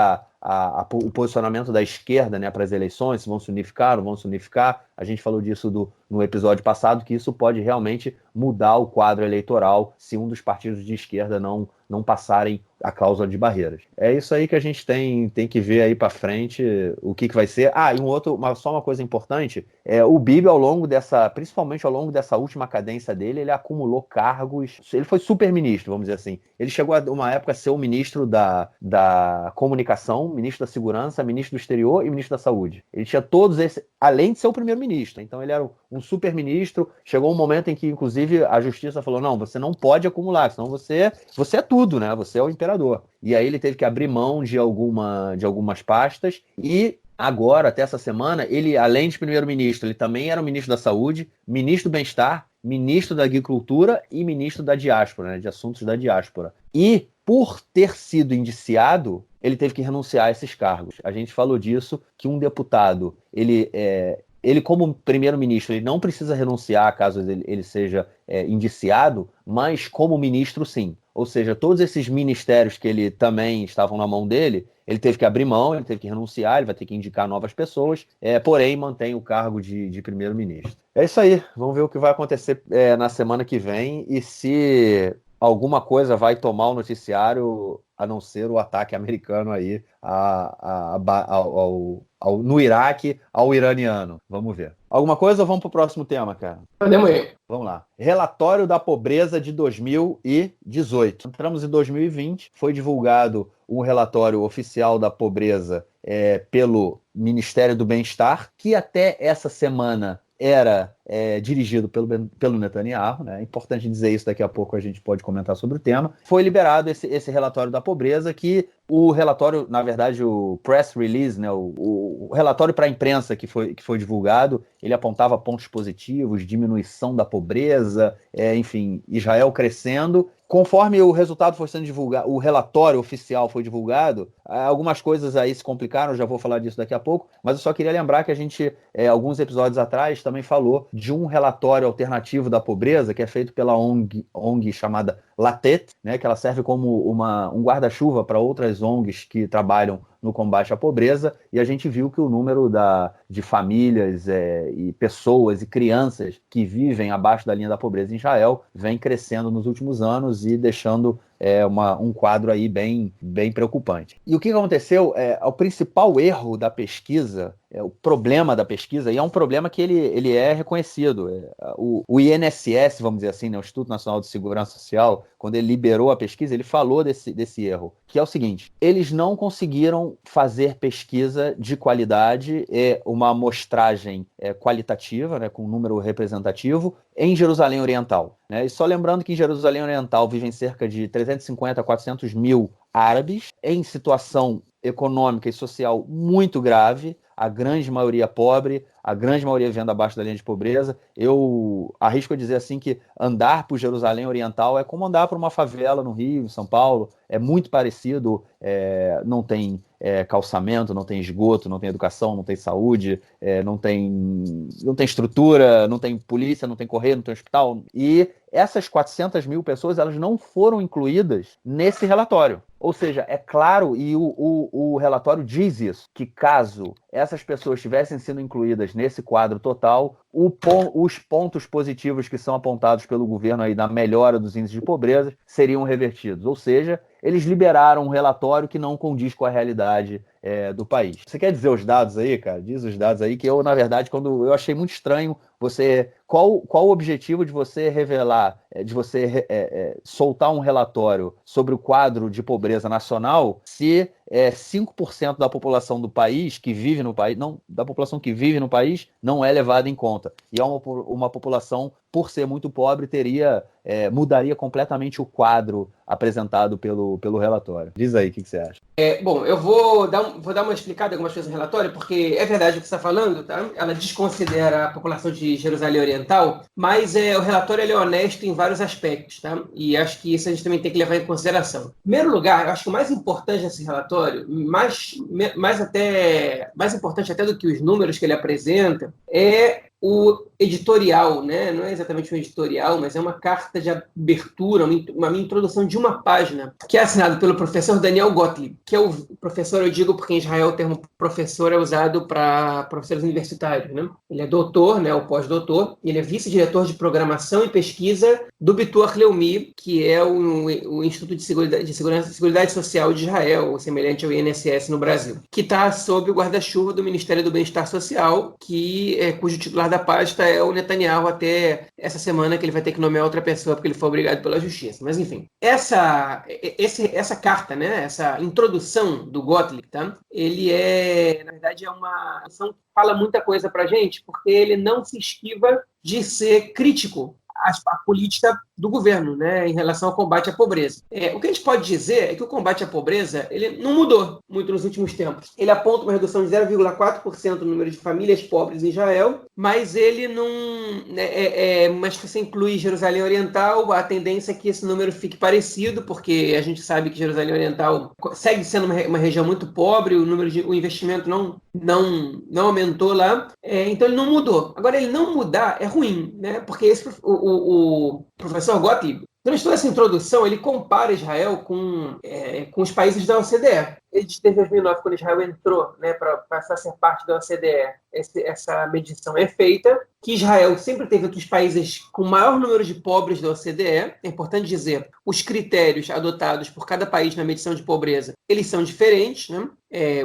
o posicionamento da esquerda, né, para as eleições, se vão se unificar, não vão se unificar. A gente falou disso no episódio passado, que isso pode realmente mudar o quadro eleitoral se um dos partidos de esquerda não passarem a cláusula de barreiras. É isso aí que a gente tem que ver aí para frente, o que vai ser. E só uma coisa importante, o Bibi principalmente ao longo dessa última cadência dele, ele acumulou cargos, ele foi super-ministro, vamos dizer assim. Ele chegou a uma época a ser o ministro da comunicação, ministro da segurança, ministro do exterior e ministro da saúde. Ele tinha todos esses, além de ser o primeiro-ministro. Então ele era um super-ministro. Chegou um momento em que, inclusive, a justiça falou, não, você não pode acumular, senão você é tudo, né? Você é o imperador. E aí ele teve que abrir mão de algumas pastas, e agora, até essa semana, ele, além de primeiro-ministro, ele também era o ministro da saúde, ministro do bem-estar, ministro da agricultura e ministro da diáspora, né, de assuntos da diáspora. E, por ter sido indiciado, ele teve que renunciar a esses cargos. A gente falou disso, que um deputado, ele como primeiro-ministro, ele não precisa renunciar caso ele seja indiciado, mas como ministro, sim. Ou seja, todos esses ministérios que ele também estavam na mão dele, ele teve que abrir mão, ele teve que renunciar, ele vai ter que indicar novas pessoas, porém mantém o cargo de primeiro-ministro. É isso aí, vamos ver o que vai acontecer na semana que vem, e se alguma coisa vai tomar o noticiário, a não ser o ataque americano aí no Iraque ao iraniano. Vamos ver. Alguma coisa ou vamos para o próximo tema, cara? Podemos ir. Vamos lá. Relatório da pobreza de 2018. Entramos em 2020, foi divulgado um relatório oficial da pobreza pelo Ministério do Bem-Estar, que até essa semana era dirigido pelo Netanyahu, né? É importante dizer isso, daqui a pouco a gente pode comentar sobre o tema. Foi liberado esse relatório da pobreza, que o relatório, na verdade, o press release, né, o relatório para a imprensa que foi divulgado, ele apontava pontos positivos, diminuição da pobreza, enfim, Israel crescendo. Conforme o resultado foi sendo divulgado, o relatório oficial foi divulgado, algumas coisas aí se complicaram, já vou falar disso daqui a pouco, mas eu só queria lembrar que a gente, alguns episódios atrás, também falou de um relatório alternativo da pobreza, que é feito pela ONG chamada Latet, né, que ela serve como um guarda-chuva para outras ONGs que trabalham no combate à pobreza, e a gente viu que o número de famílias e pessoas e crianças que vivem abaixo da linha da pobreza em Israel vem crescendo nos últimos anos e deixando um quadro aí bem preocupante. E o que aconteceu? O principal erro da pesquisa, o problema da pesquisa, e é um problema que ele é reconhecido. O INSS, vamos dizer assim, né, o Instituto Nacional de Segurança Social, quando ele liberou a pesquisa, ele falou desse erro, que é o seguinte: eles não conseguiram fazer pesquisa de qualidade, uma amostragem qualitativa, né, com um número representativo, em Jerusalém Oriental, né? E só lembrando que em Jerusalém Oriental vivem cerca de 350 a 400 mil árabes em situação econômica e social muito grave, a grande maioria pobre, a grande maioria vivendo abaixo da linha de pobreza. Eu arrisco a dizer assim que andar por Jerusalém Oriental é como andar por uma favela no Rio, em São Paulo, é muito parecido, não tem calçamento, não tem esgoto, não tem educação, não tem saúde, não tem estrutura, não tem polícia, não tem correio, não tem hospital. E essas 400 mil pessoas, elas não foram incluídas nesse relatório. Ou seja, é claro, e o relatório diz isso, que caso essas pessoas tivessem sido incluídas nesse quadro total, os pontos positivos que são apontados pelo governo aí na melhora dos índices de pobreza seriam revertidos. Ou seja, eles liberaram um relatório que não condiz com a realidade do país. Você quer dizer os dados aí, cara? Diz os dados aí, que eu, na verdade, quando eu achei muito estranho qual o objetivo de você revelar, de você soltar um relatório sobre o quadro de pobreza nacional, se 5% da população do país que vive no país, não, da população que vive no país, não é levada em conta. E é uma população, por ser muito pobre, mudaria completamente o quadro apresentado pelo relatório. Diz aí, o que você acha? Bom, eu vou dar uma explicada em algumas coisas no relatório, porque é verdade o que você está falando, tá? Ela desconsidera a população de Jerusalém Oriental, mas o relatório ele é honesto em vários aspectos, tá? E acho que isso a gente também tem que levar em consideração. Em primeiro lugar, eu acho que o mais importante desse relatório, mais importante até do que os números que ele apresenta, é o editorial, né? Não é exatamente um editorial, mas é uma carta de abertura, uma introdução de uma página, que é assinado pelo professor Daniel Gottlieb, que é o professor, eu digo porque em Israel o termo professor é usado para professores universitários, né? Ele é doutor, né? O pós-doutor, ele é vice-diretor de programação e pesquisa do Bituach Leumi, que é o Instituto de Seguridade Social de Israel, semelhante ao INSS no Brasil, que está sob o guarda-chuva do Ministério do Bem-Estar Social, cujo titular da pasta é o Netanyahu, até essa semana que ele vai ter que nomear outra pessoa porque ele foi obrigado pela justiça. Mas enfim, essa carta, né, essa introdução do Gottlieb, tá? Ele na verdade, é uma ação que fala muita coisa pra gente, porque ele não se esquiva de ser crítico à política do governo, né, em relação ao combate à pobreza. O que a gente pode dizer é que o combate à pobreza ele não mudou muito nos últimos tempos. Ele aponta uma redução de 0,4% no número de famílias pobres em Israel, mas ele não... mas se você inclui Jerusalém Oriental, a tendência é que esse número fique parecido, porque a gente sabe que Jerusalém Oriental segue sendo uma região muito pobre, o investimento não aumentou lá, então ele não mudou. Agora, ele não mudar é ruim, né, porque o professor Gottlieb, durante toda essa introdução, ele compara Israel com os países da OCDE. Desde 2009, quando Israel entrou, né, para passar a ser parte da OCDE, essa medição é feita, que Israel sempre teve entre os países com o maior número de pobres da OCDE. É importante dizer, os critérios adotados por cada país na medição de pobreza, eles são diferentes, né?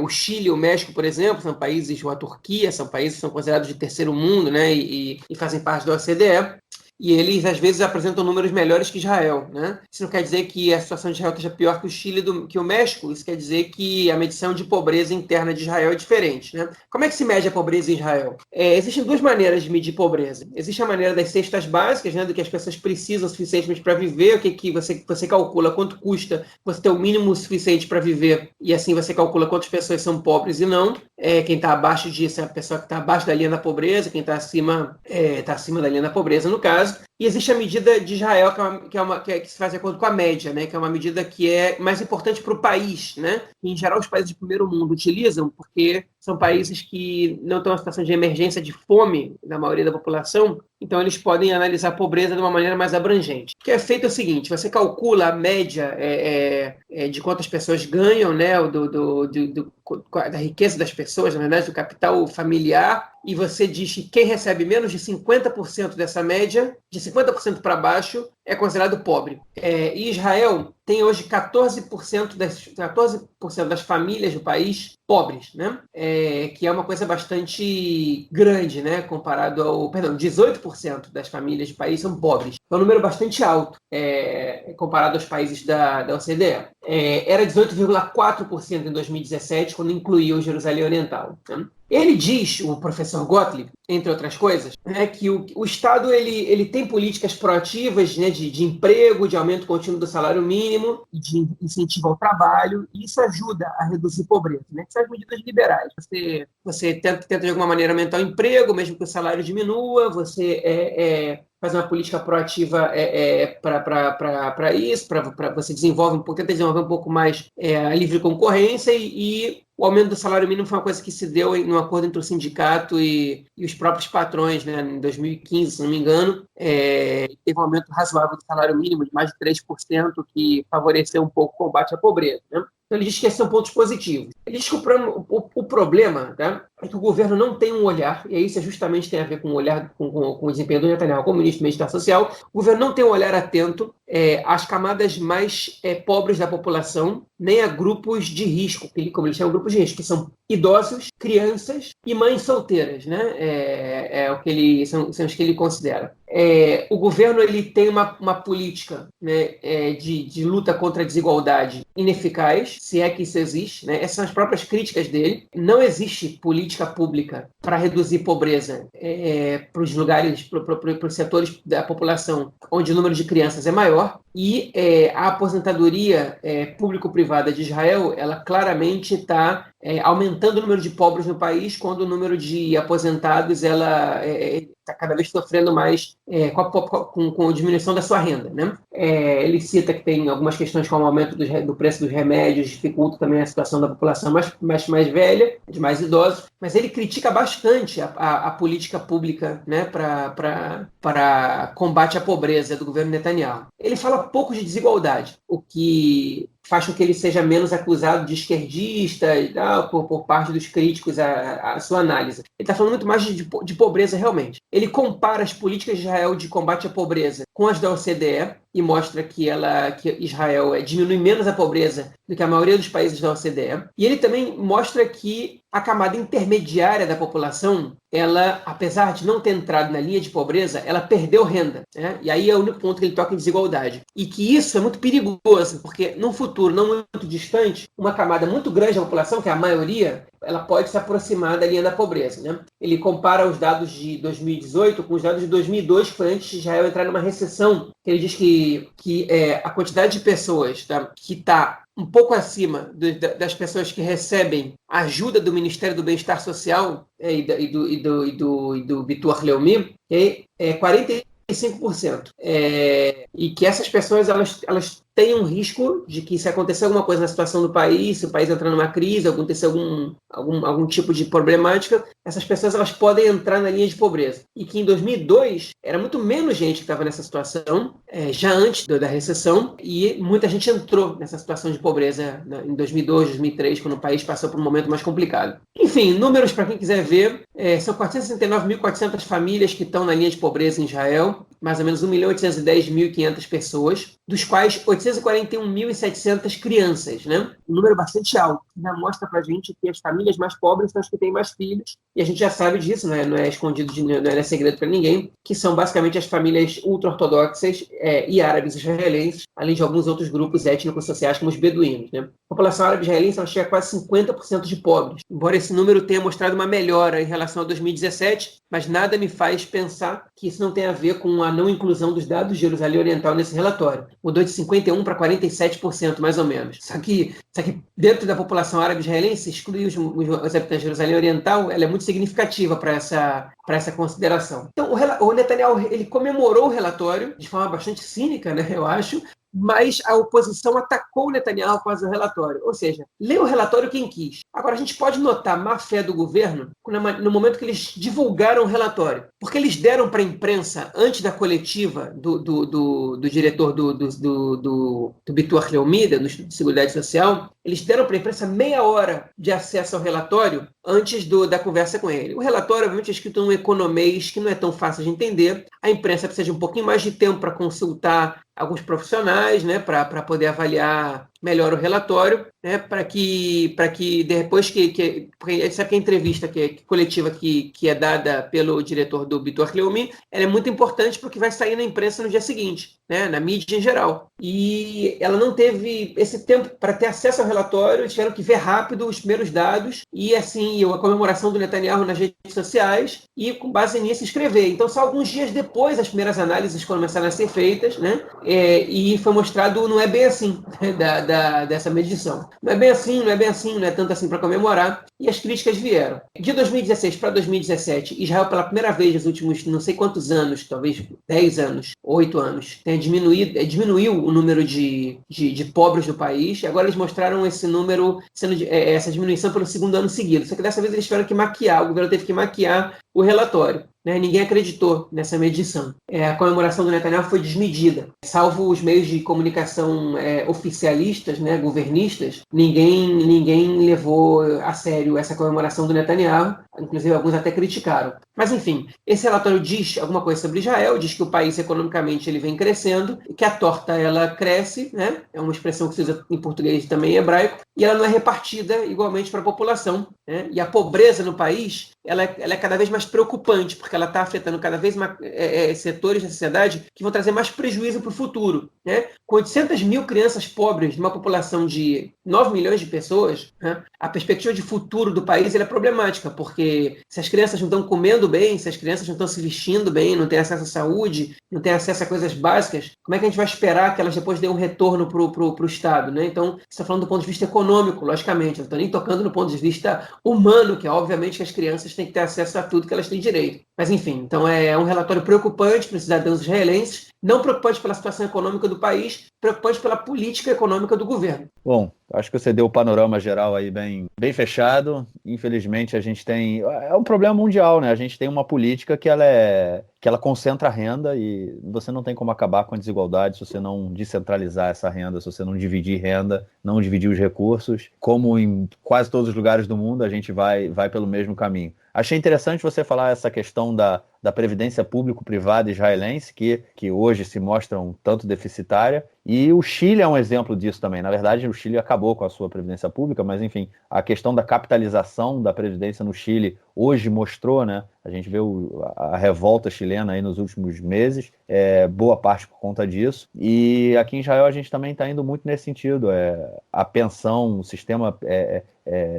O Chile e o México, por exemplo, são países, ou a Turquia, são países que são considerados de terceiro mundo, né, e fazem parte da OCDE. e eles às vezes apresentam números melhores que Israel, né? Isso não quer dizer que a situação de Israel esteja pior que o Chile, que o México, isso quer dizer que a medição de pobreza interna de Israel é diferente, né? Como é que se mede a pobreza em Israel? Existem duas maneiras de medir pobreza. Existe a maneira das cestas básicas, né, do que as pessoas precisam suficientemente para viver, o que você calcula quanto custa você ter o mínimo suficiente para viver, e assim você calcula quantas pessoas são pobres e não. Quem está abaixo disso é a pessoa que está abaixo da linha da pobreza, quem está acima da linha da pobreza, no caso. E existe a medida de Israel, que se faz de acordo com a média, né, que é uma medida que é mais importante para o país, né? Em geral, os países de primeiro mundo utilizam, porque são países que não estão em situação de emergência de fome na maioria da população, então eles podem analisar a pobreza de uma maneira mais abrangente. O que é feito é o seguinte: você calcula a média de quantas pessoas ganham, né, da riqueza das pessoas, na verdade, do capital familiar, e você diz que quem recebe menos de 50% dessa média, de 50% para baixo, é considerado pobre. E Israel tem hoje 14% das famílias do país pobres, né? Que é uma coisa bastante grande, né? Comparado ao... Perdão, 18% das famílias do país são pobres. É um número bastante alto, comparado aos países da OCDE. Era 18,4% em 2017, quando incluía o Jerusalém Oriental, né? Ele diz, o professor Gottlieb, entre outras coisas, que o Estado ele tem políticas proativas, né, de emprego, de aumento contínuo do salário mínimo, de incentivo ao trabalho, e isso ajuda a reduzir pobreza, né? São as medidas liberais. Você tenta de alguma maneira aumentar o emprego, mesmo que o salário diminua, você faz uma política proativa para isso, para você tenta desenvolver um pouco mais a livre concorrência, e o aumento do salário mínimo foi uma coisa que se deu em um acordo entre o sindicato e os próprios patrões, né? Em 2015, se não me engano, teve um aumento razoável do salário mínimo, de mais de 3%, que favoreceu um pouco o combate à pobreza, né? Então, ele diz que esses são pontos positivos. Ele diz que o problema, tá, é que o governo não tem um olhar, e isso justamente tem a ver com o olhar, com o desempenho do Netanyahu como ministro do Bem-Estar Social. O governo não tem um olhar atento às camadas mais pobres da população, nem a grupos de risco, como eles chamam, grupos de risco, que são idosos, crianças e mães solteiras, né? São os que ele considera. O governo ele tem uma política, né, de luta contra a desigualdade ineficaz, se é que isso existe, né? Essas são as próprias críticas dele. Não existe política pública para reduzir pobreza para os lugares, para os setores da população onde o número de crianças é maior, e a aposentadoria público-privada de Israel, ela claramente está aumentando o número de pobres no país, quando o número de aposentados está cada vez sofrendo mais com a diminuição da sua renda, né? Ele cita que tem algumas questões como o aumento do preço dos remédios, dificulta também a situação da população mais velha, de mais idosos, mas ele critica bastante a política pública, né, para combate à pobreza do governo Netanyahu. Ele fala pouco de desigualdade, o que faz com que ele seja menos acusado de esquerdista e tal, por parte dos críticos à sua análise. Ele está falando muito mais de pobreza realmente. Ele compara as políticas de Israel de combate à pobreza com as da OCDE e mostra que Israel diminui menos a pobreza do que a maioria dos países da OCDE. E ele também mostra que a camada intermediária da população, ela, apesar de não ter entrado na linha de pobreza, ela perdeu renda, né? E aí é o único ponto que ele toca em desigualdade. E que isso é muito perigoso, porque num futuro não muito distante, uma camada muito grande da população, que é a maioria, ela pode se aproximar da linha da pobreza, né? Ele compara os dados de 2018 com os dados de 2002, que foi antes de Israel entrar numa recessão. Ele diz que a quantidade de pessoas, tá, que está um pouco acima das pessoas que recebem ajuda do Ministério do Bem-Estar Social e do Bitur Leumi, é 45%. E que essas pessoas elas têm um risco de que, se acontecer alguma coisa na situação do país, se o país entrar numa crise, acontecer algum tipo de problemática, essas pessoas elas podem entrar na linha de pobreza. E que em 2002 era muito menos gente que estava nessa situação, já antes da recessão, e muita gente entrou nessa situação de pobreza, né, em 2002, 2003, quando o país passou por um momento mais complicado. Enfim, números para quem quiser ver, são 469.400 famílias que estão na linha de pobreza em Israel, mais ou menos 1.810.500 pessoas, dos quais 841.700 crianças, né? Um número bastante alto. já mostra para a gente que as famílias mais pobres são as que têm mais filhos, e a gente já sabe disso, né? Não é escondido, não é segredo para ninguém, que são basicamente as famílias ultra-ortodoxas e árabes israelenses, além de alguns outros grupos étnicos sociais, como os beduínos, né? A população árabe israelense ela chega a quase 50% de pobres, embora esse número tenha mostrado uma melhora em relação a 2017, mas nada me faz pensar que isso não tem a ver com a não inclusão dos dados de Jerusalém Oriental nesse relatório. Mudou de 51% para 47%, mais ou menos. Só que dentro da população árabe israelense, excluir os habitantes de Jerusalém Oriental, ela é muito significativa para essa consideração. Então, o Netanyahu ele comemorou o relatório de forma bastante cínica, né, eu acho, mas a oposição atacou o Netanyahu por causa do relatório. Ou seja, leu o relatório quem quis. Agora, a gente pode notar má fé do governo no momento que eles divulgaram o relatório. Porque eles deram para a imprensa, antes da coletiva do diretor do Bitur Leumi, do Instituto de Seguridade Social, eles deram para a imprensa meia hora de acesso ao relatório antes da conversa com ele. O relatório, obviamente, é escrito em um economês que não é tão fácil de entender. A imprensa precisa de um pouquinho mais de tempo para consultar alguns profissionais, né, para poder avaliar melhor o relatório, né, para que depois porque a gente sabe que a entrevista coletiva que é dada pelo diretor do Bitur Leumi, ela é muito importante porque vai sair na imprensa no dia seguinte, né, na mídia em geral. E ela não teve esse tempo para ter acesso ao relatório, eles tiveram que ver rápido os primeiros dados e assim a comemoração do Netanyahu nas redes sociais e com base nisso escrever. Então só alguns dias depois as primeiras análises começaram a ser feitas, né, e foi mostrado não é bem assim, né, dessa medição. Não é bem assim, não é tanto assim para comemorar, e as críticas vieram. De 2016 para 2017, Israel, pela primeira vez nos últimos não sei quantos anos, talvez 10 anos, 8 anos, diminuiu o número de pobres do país, e agora eles mostraram esse número, essa diminuição pelo segundo ano seguido. Só que dessa vez eles tiveram que maquiar, o governo teve que maquiar o relatório. Né? Ninguém acreditou nessa medição. A comemoração do Netanyahu foi desmedida. Salvo os meios de comunicação oficialistas, né, governistas, ninguém levou a sério essa comemoração do Netanyahu. Inclusive, alguns até criticaram. Mas, enfim, esse relatório diz alguma coisa sobre Israel, diz que o país, economicamente, ele vem crescendo, que a torta, ela cresce, né? É uma expressão que se usa em português e também em hebraico, e ela não é repartida igualmente para a população. Né? E a pobreza no país, ela é cada vez mais preocupante, porque ela está afetando cada vez mais setores da sociedade que vão trazer mais prejuízo para o futuro. Né? Com 800 mil crianças pobres, numa população de 9 milhões de pessoas, né? A perspectiva de futuro do país é problemática, porque se as crianças não estão comendo bem, se as crianças não estão se vestindo bem, não têm acesso à saúde, não têm acesso a coisas básicas, como é que a gente vai esperar que elas depois dêem um retorno para o Estado? Né? Então, você está falando do ponto de vista econômico, logicamente, eu não estou nem tocando no ponto de vista humano, que é obviamente que as crianças têm que ter acesso a tudo que elas têm direito. Mas, enfim, então é um relatório preocupante para os cidadãos israelenses, não preocupante pela situação econômica do país, preocupante pela política econômica do governo. Bom, acho que você deu o panorama geral aí bem fechado. Infelizmente, a gente tem... É um problema mundial, né? A gente tem uma política que ela concentra a renda e você não tem como acabar com a desigualdade se você não descentralizar essa renda, se você não dividir renda, não dividir os recursos. Como em quase todos os lugares do mundo, a gente vai pelo mesmo caminho. Achei interessante você falar essa questão da previdência público-privada israelense, que hoje se mostra um tanto deficitária, e o Chile é um exemplo disso também. Na verdade, o Chile acabou com a sua previdência pública, mas enfim, a questão da capitalização da previdência no Chile hoje mostrou, né? A gente vê a revolta chilena aí nos últimos meses, boa parte por conta disso, e aqui em Israel a gente também está indo muito nesse sentido. A pensão, o sistema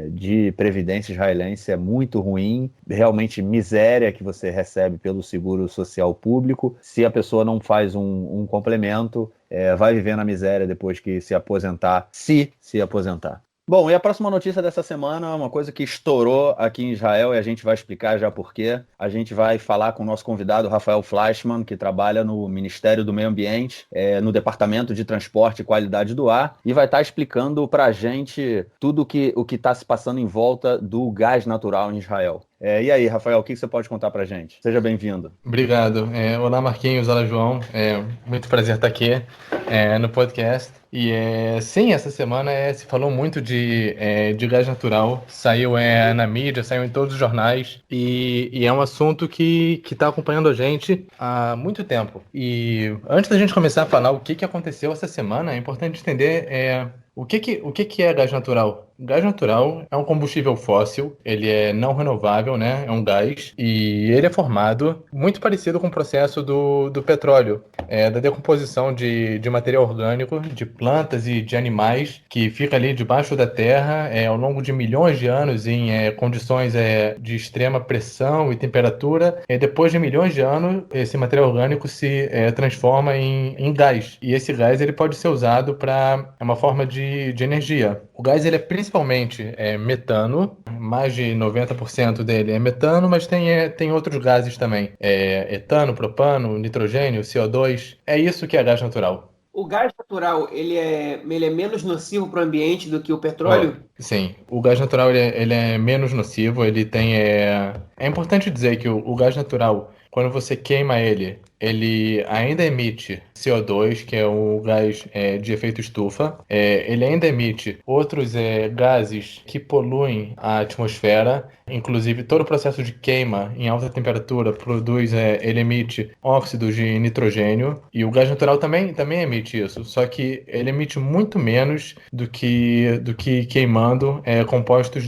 de previdência israelense é muito ruim, realmente miséria que você recebe pelo seguro social público. Se a pessoa não faz um complemento, vai viver na miséria depois que se aposentar, se aposentar. Bom, e a próxima notícia dessa semana é uma coisa que estourou aqui em Israel e a gente vai explicar já por quê. A gente vai falar com o nosso convidado, Rafael Fleischmann, que trabalha no Ministério do Meio Ambiente, no Departamento de Transporte e Qualidade do Ar, e vai estar explicando para a gente tudo o que está se passando em volta do gás natural em Israel. E aí, Rafael, o que você pode contar para a gente? Seja bem-vindo. Obrigado. Olá, Marquinhos. Olá, João. Muito prazer estar aqui no podcast. E sim, essa semana se falou muito de gás natural. Saiu na mídia, saiu em todos os jornais. E é um assunto que está acompanhando a gente há muito tempo. E antes da gente começar a falar o que aconteceu essa semana, é importante entender o que é gás natural. O gás natural é um combustível fóssil, ele é não renovável, né? É um gás, e ele é formado muito parecido com o processo do petróleo, da decomposição de material orgânico, de plantas e de animais, que fica ali debaixo da terra ao longo de milhões de anos em condições de extrema pressão e temperatura. E depois de milhões de anos, esse material orgânico se transforma em gás. E esse gás ele pode ser usado para uma forma de energia. O gás ele é principalmente metano, mais de 90% dele é metano, mas tem outros gases também, etano, propano, nitrogênio, CO2. É isso que é gás natural. O gás natural, ele é menos nocivo para o ambiente do que o Ó, petróleo? sim, o gás natural ele é menos nocivo, ele tem. É importante dizer que o gás natural, quando você queima ele ainda emite CO2, que é o gás de efeito estufa. Ele ainda emite outros gases que poluem a atmosfera. Inclusive, todo o processo de queima em alta temperatura produz, ele emite óxidos de nitrogênio. E o gás natural também emite isso, só que ele emite muito menos do que queimando compostos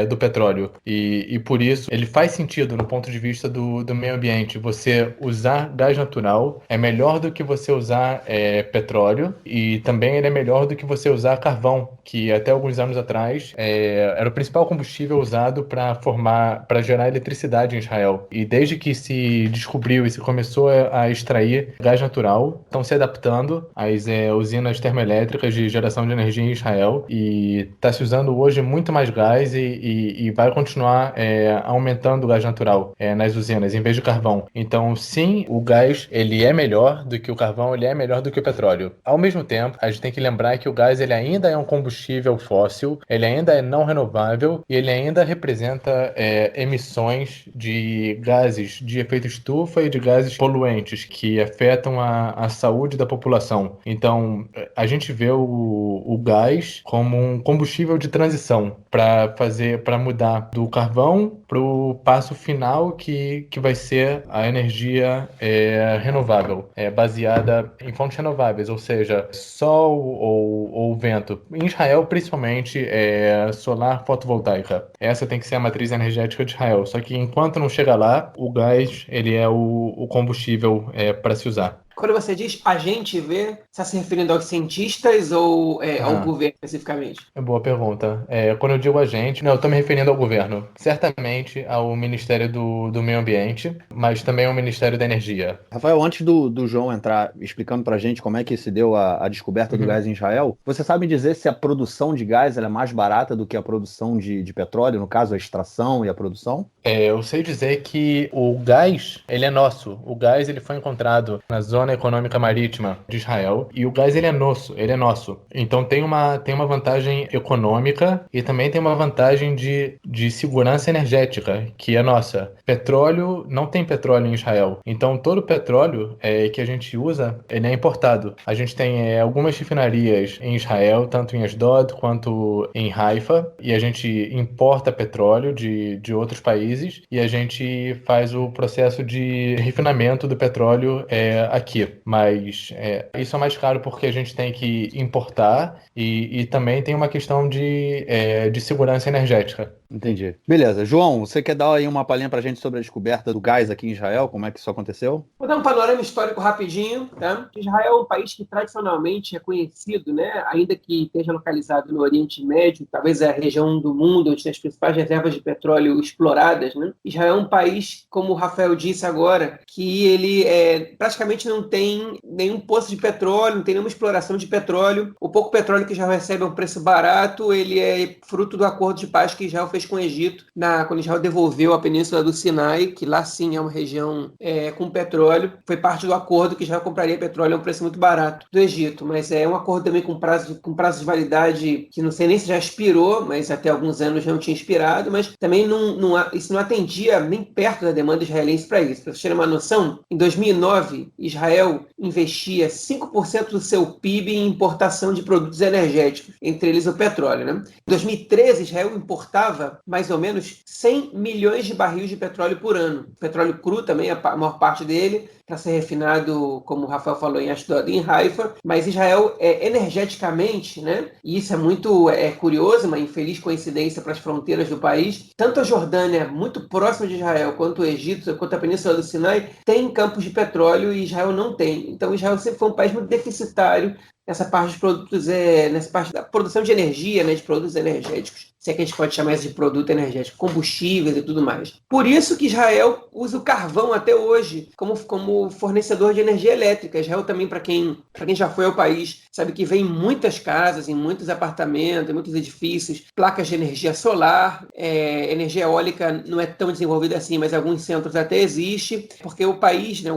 do petróleo. E por isso, ele faz sentido no ponto de vista do meio ambiente. Você usar gás natural é melhor do que você usar petróleo, e também ele é melhor do que você usar carvão, que até alguns anos atrás era o principal combustível usado para gerar eletricidade em Israel. E desde que se descobriu e se começou a extrair gás natural, estão se adaptando às usinas termoelétricas de geração de energia em Israel, e está se usando hoje muito mais gás e vai continuar aumentando o gás natural nas usinas, em vez de carvão. Então, sim, o gás ele é melhor do que o carvão, ele é melhor do que o petróleo. Ao mesmo tempo, a gente tem que lembrar que o gás ele ainda é um combustível fóssil, ele ainda é não renovável e ele ainda representa emissões de gases de efeito estufa e de gases poluentes que afetam a saúde da população. Então, a gente vê o gás como um combustível de transição para mudar do carvão para o passo final que vai ser a energia renovável, baseada em fontes renováveis, ou seja, sol ou vento. Em Israel, principalmente, solar fotovoltaica. Essa tem que ser a matriz energética de Israel. Só que enquanto não chega lá, o gás ele é o combustível para se usar. Quando você diz a gente vê, está se referindo aos cientistas ou ao governo especificamente? É boa pergunta. Quando eu digo a gente, não, eu estou me referindo ao governo. Certamente ao Ministério do Meio Ambiente, mas também ao Ministério da Energia. Rafael, antes do João entrar explicando pra gente como é que se deu a descoberta do gás em Israel, você sabe dizer se a produção de gás ela é mais barata do que a produção de petróleo, no caso a extração e a produção? Eu sei dizer que o gás, ele é nosso. O gás ele foi encontrado na zona econômica marítima de Israel e o gás ele é nosso. Então tem uma vantagem econômica e também tem uma vantagem de segurança energética, que é nossa. Petróleo, não tem petróleo em Israel. Então todo o petróleo que a gente usa, ele é importado. A gente tem algumas refinarias em Israel, tanto em Asdod quanto em Haifa, e a gente importa petróleo de outros países e a gente faz o processo de refinamento do petróleo aqui. Mas isso é mais caro porque a gente tem que importar e também tem uma questão de segurança energética. Entendi. Beleza. João, você quer dar aí uma palhinha pra gente sobre a descoberta do gás aqui em Israel? Como é que isso aconteceu? Vou dar um panorama histórico rapidinho, tá? Israel é um país que tradicionalmente é conhecido, né? Ainda que esteja localizado no Oriente Médio, talvez é a região do mundo onde tem as principais reservas de petróleo exploradas, né? Israel é um país, como o Rafael disse agora, que ele praticamente não tem nenhum poço de petróleo, não tem nenhuma exploração de petróleo. O pouco petróleo que Israel recebe a um preço barato, ele é fruto do acordo de paz que Israel fez com o Egito, quando Israel devolveu a Península do Sinai, que lá sim é uma região com petróleo. Foi parte do acordo que Israel compraria petróleo a um preço muito barato do Egito, mas é um acordo também com prazo de validade que não sei nem se já expirou, mas até alguns anos não tinha expirado, mas também isso não atendia nem perto da demanda israelense para isso. Para vocês terem uma noção, em 2009, Israel investia 5% do seu PIB em importação de produtos energéticos, entre eles o petróleo, né? Em 2013, Israel importava Haifa mais ou menos 100 milhões de barris de petróleo por ano. Petróleo cru também, a maior parte dele, para ser refinado, como o Rafael falou, em Ashdod e em Haifa. Mas Israel, energeticamente, né, e isso é muito curioso, uma infeliz coincidência para as fronteiras do país, tanto a Jordânia, muito próxima de Israel, quanto o Egito, quanto a Península do Sinai, tem campos de petróleo e Israel não tem. Então Israel sempre foi um país muito deficitário nessa parte dos produtos, nessa parte da produção de energia, né, de produtos energéticos, se é que a gente pode chamar isso de produto energético, combustíveis e tudo mais. Por isso que Israel usa o carvão até hoje como fornecedor de energia elétrica. Israel também, para quem já foi ao país, sabe que vem em muitas casas, em muitos apartamentos, em muitos edifícios, placas de energia solar, energia eólica não é tão desenvolvida assim, mas em alguns centros até existe, porque o país, né,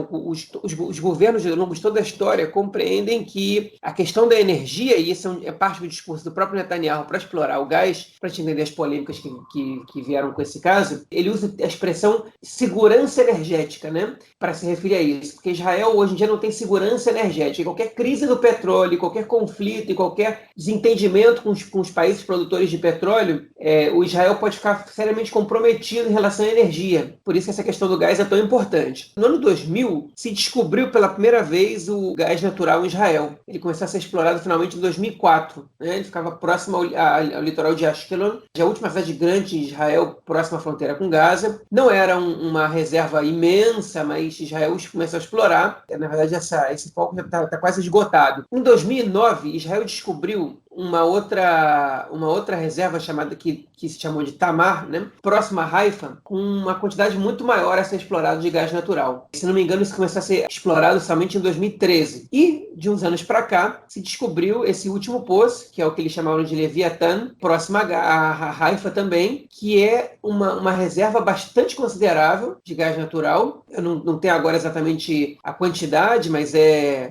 os governos ao longo de toda a história compreendem que a questão da energia, e isso é parte do discurso do próprio Netanyahu para explorar o gás, para te entender as polêmicas que vieram com esse caso, ele usa a expressão segurança energética, né, para se referir a isso, porque Israel hoje em dia não tem segurança energética. Qualquer crise do petróleo, qualquer conflito e qualquer desentendimento com os países produtores de petróleo, o Israel pode ficar seriamente comprometido em relação à energia. Por isso que essa questão do gás é tão importante. No ano 2000, se descobriu pela primeira vez o gás natural em Israel. Ele começou a ser explorado finalmente em 2004. Né? Ele ficava próximo ao litoral de Ashkelon, a última cidade grande de Israel, próxima à fronteira com Gaza. Não era uma reserva imensa, mas Israel começou a explorar. Na verdade, esse foco já está quase esgotado. Em 2009, Israel descobriu uma outra reserva chamada que se chamou de Tamar, né? Próxima a Haifa, com uma quantidade muito maior a ser explorada de gás natural. Se não me engano, isso começou a ser explorado somente em 2013. E, de uns anos para cá, se descobriu esse último poço, que é o que eles chamaram de Leviatã, próxima a Haifa também, que é uma reserva bastante considerável de gás natural. Eu não tenho agora exatamente a quantidade, mas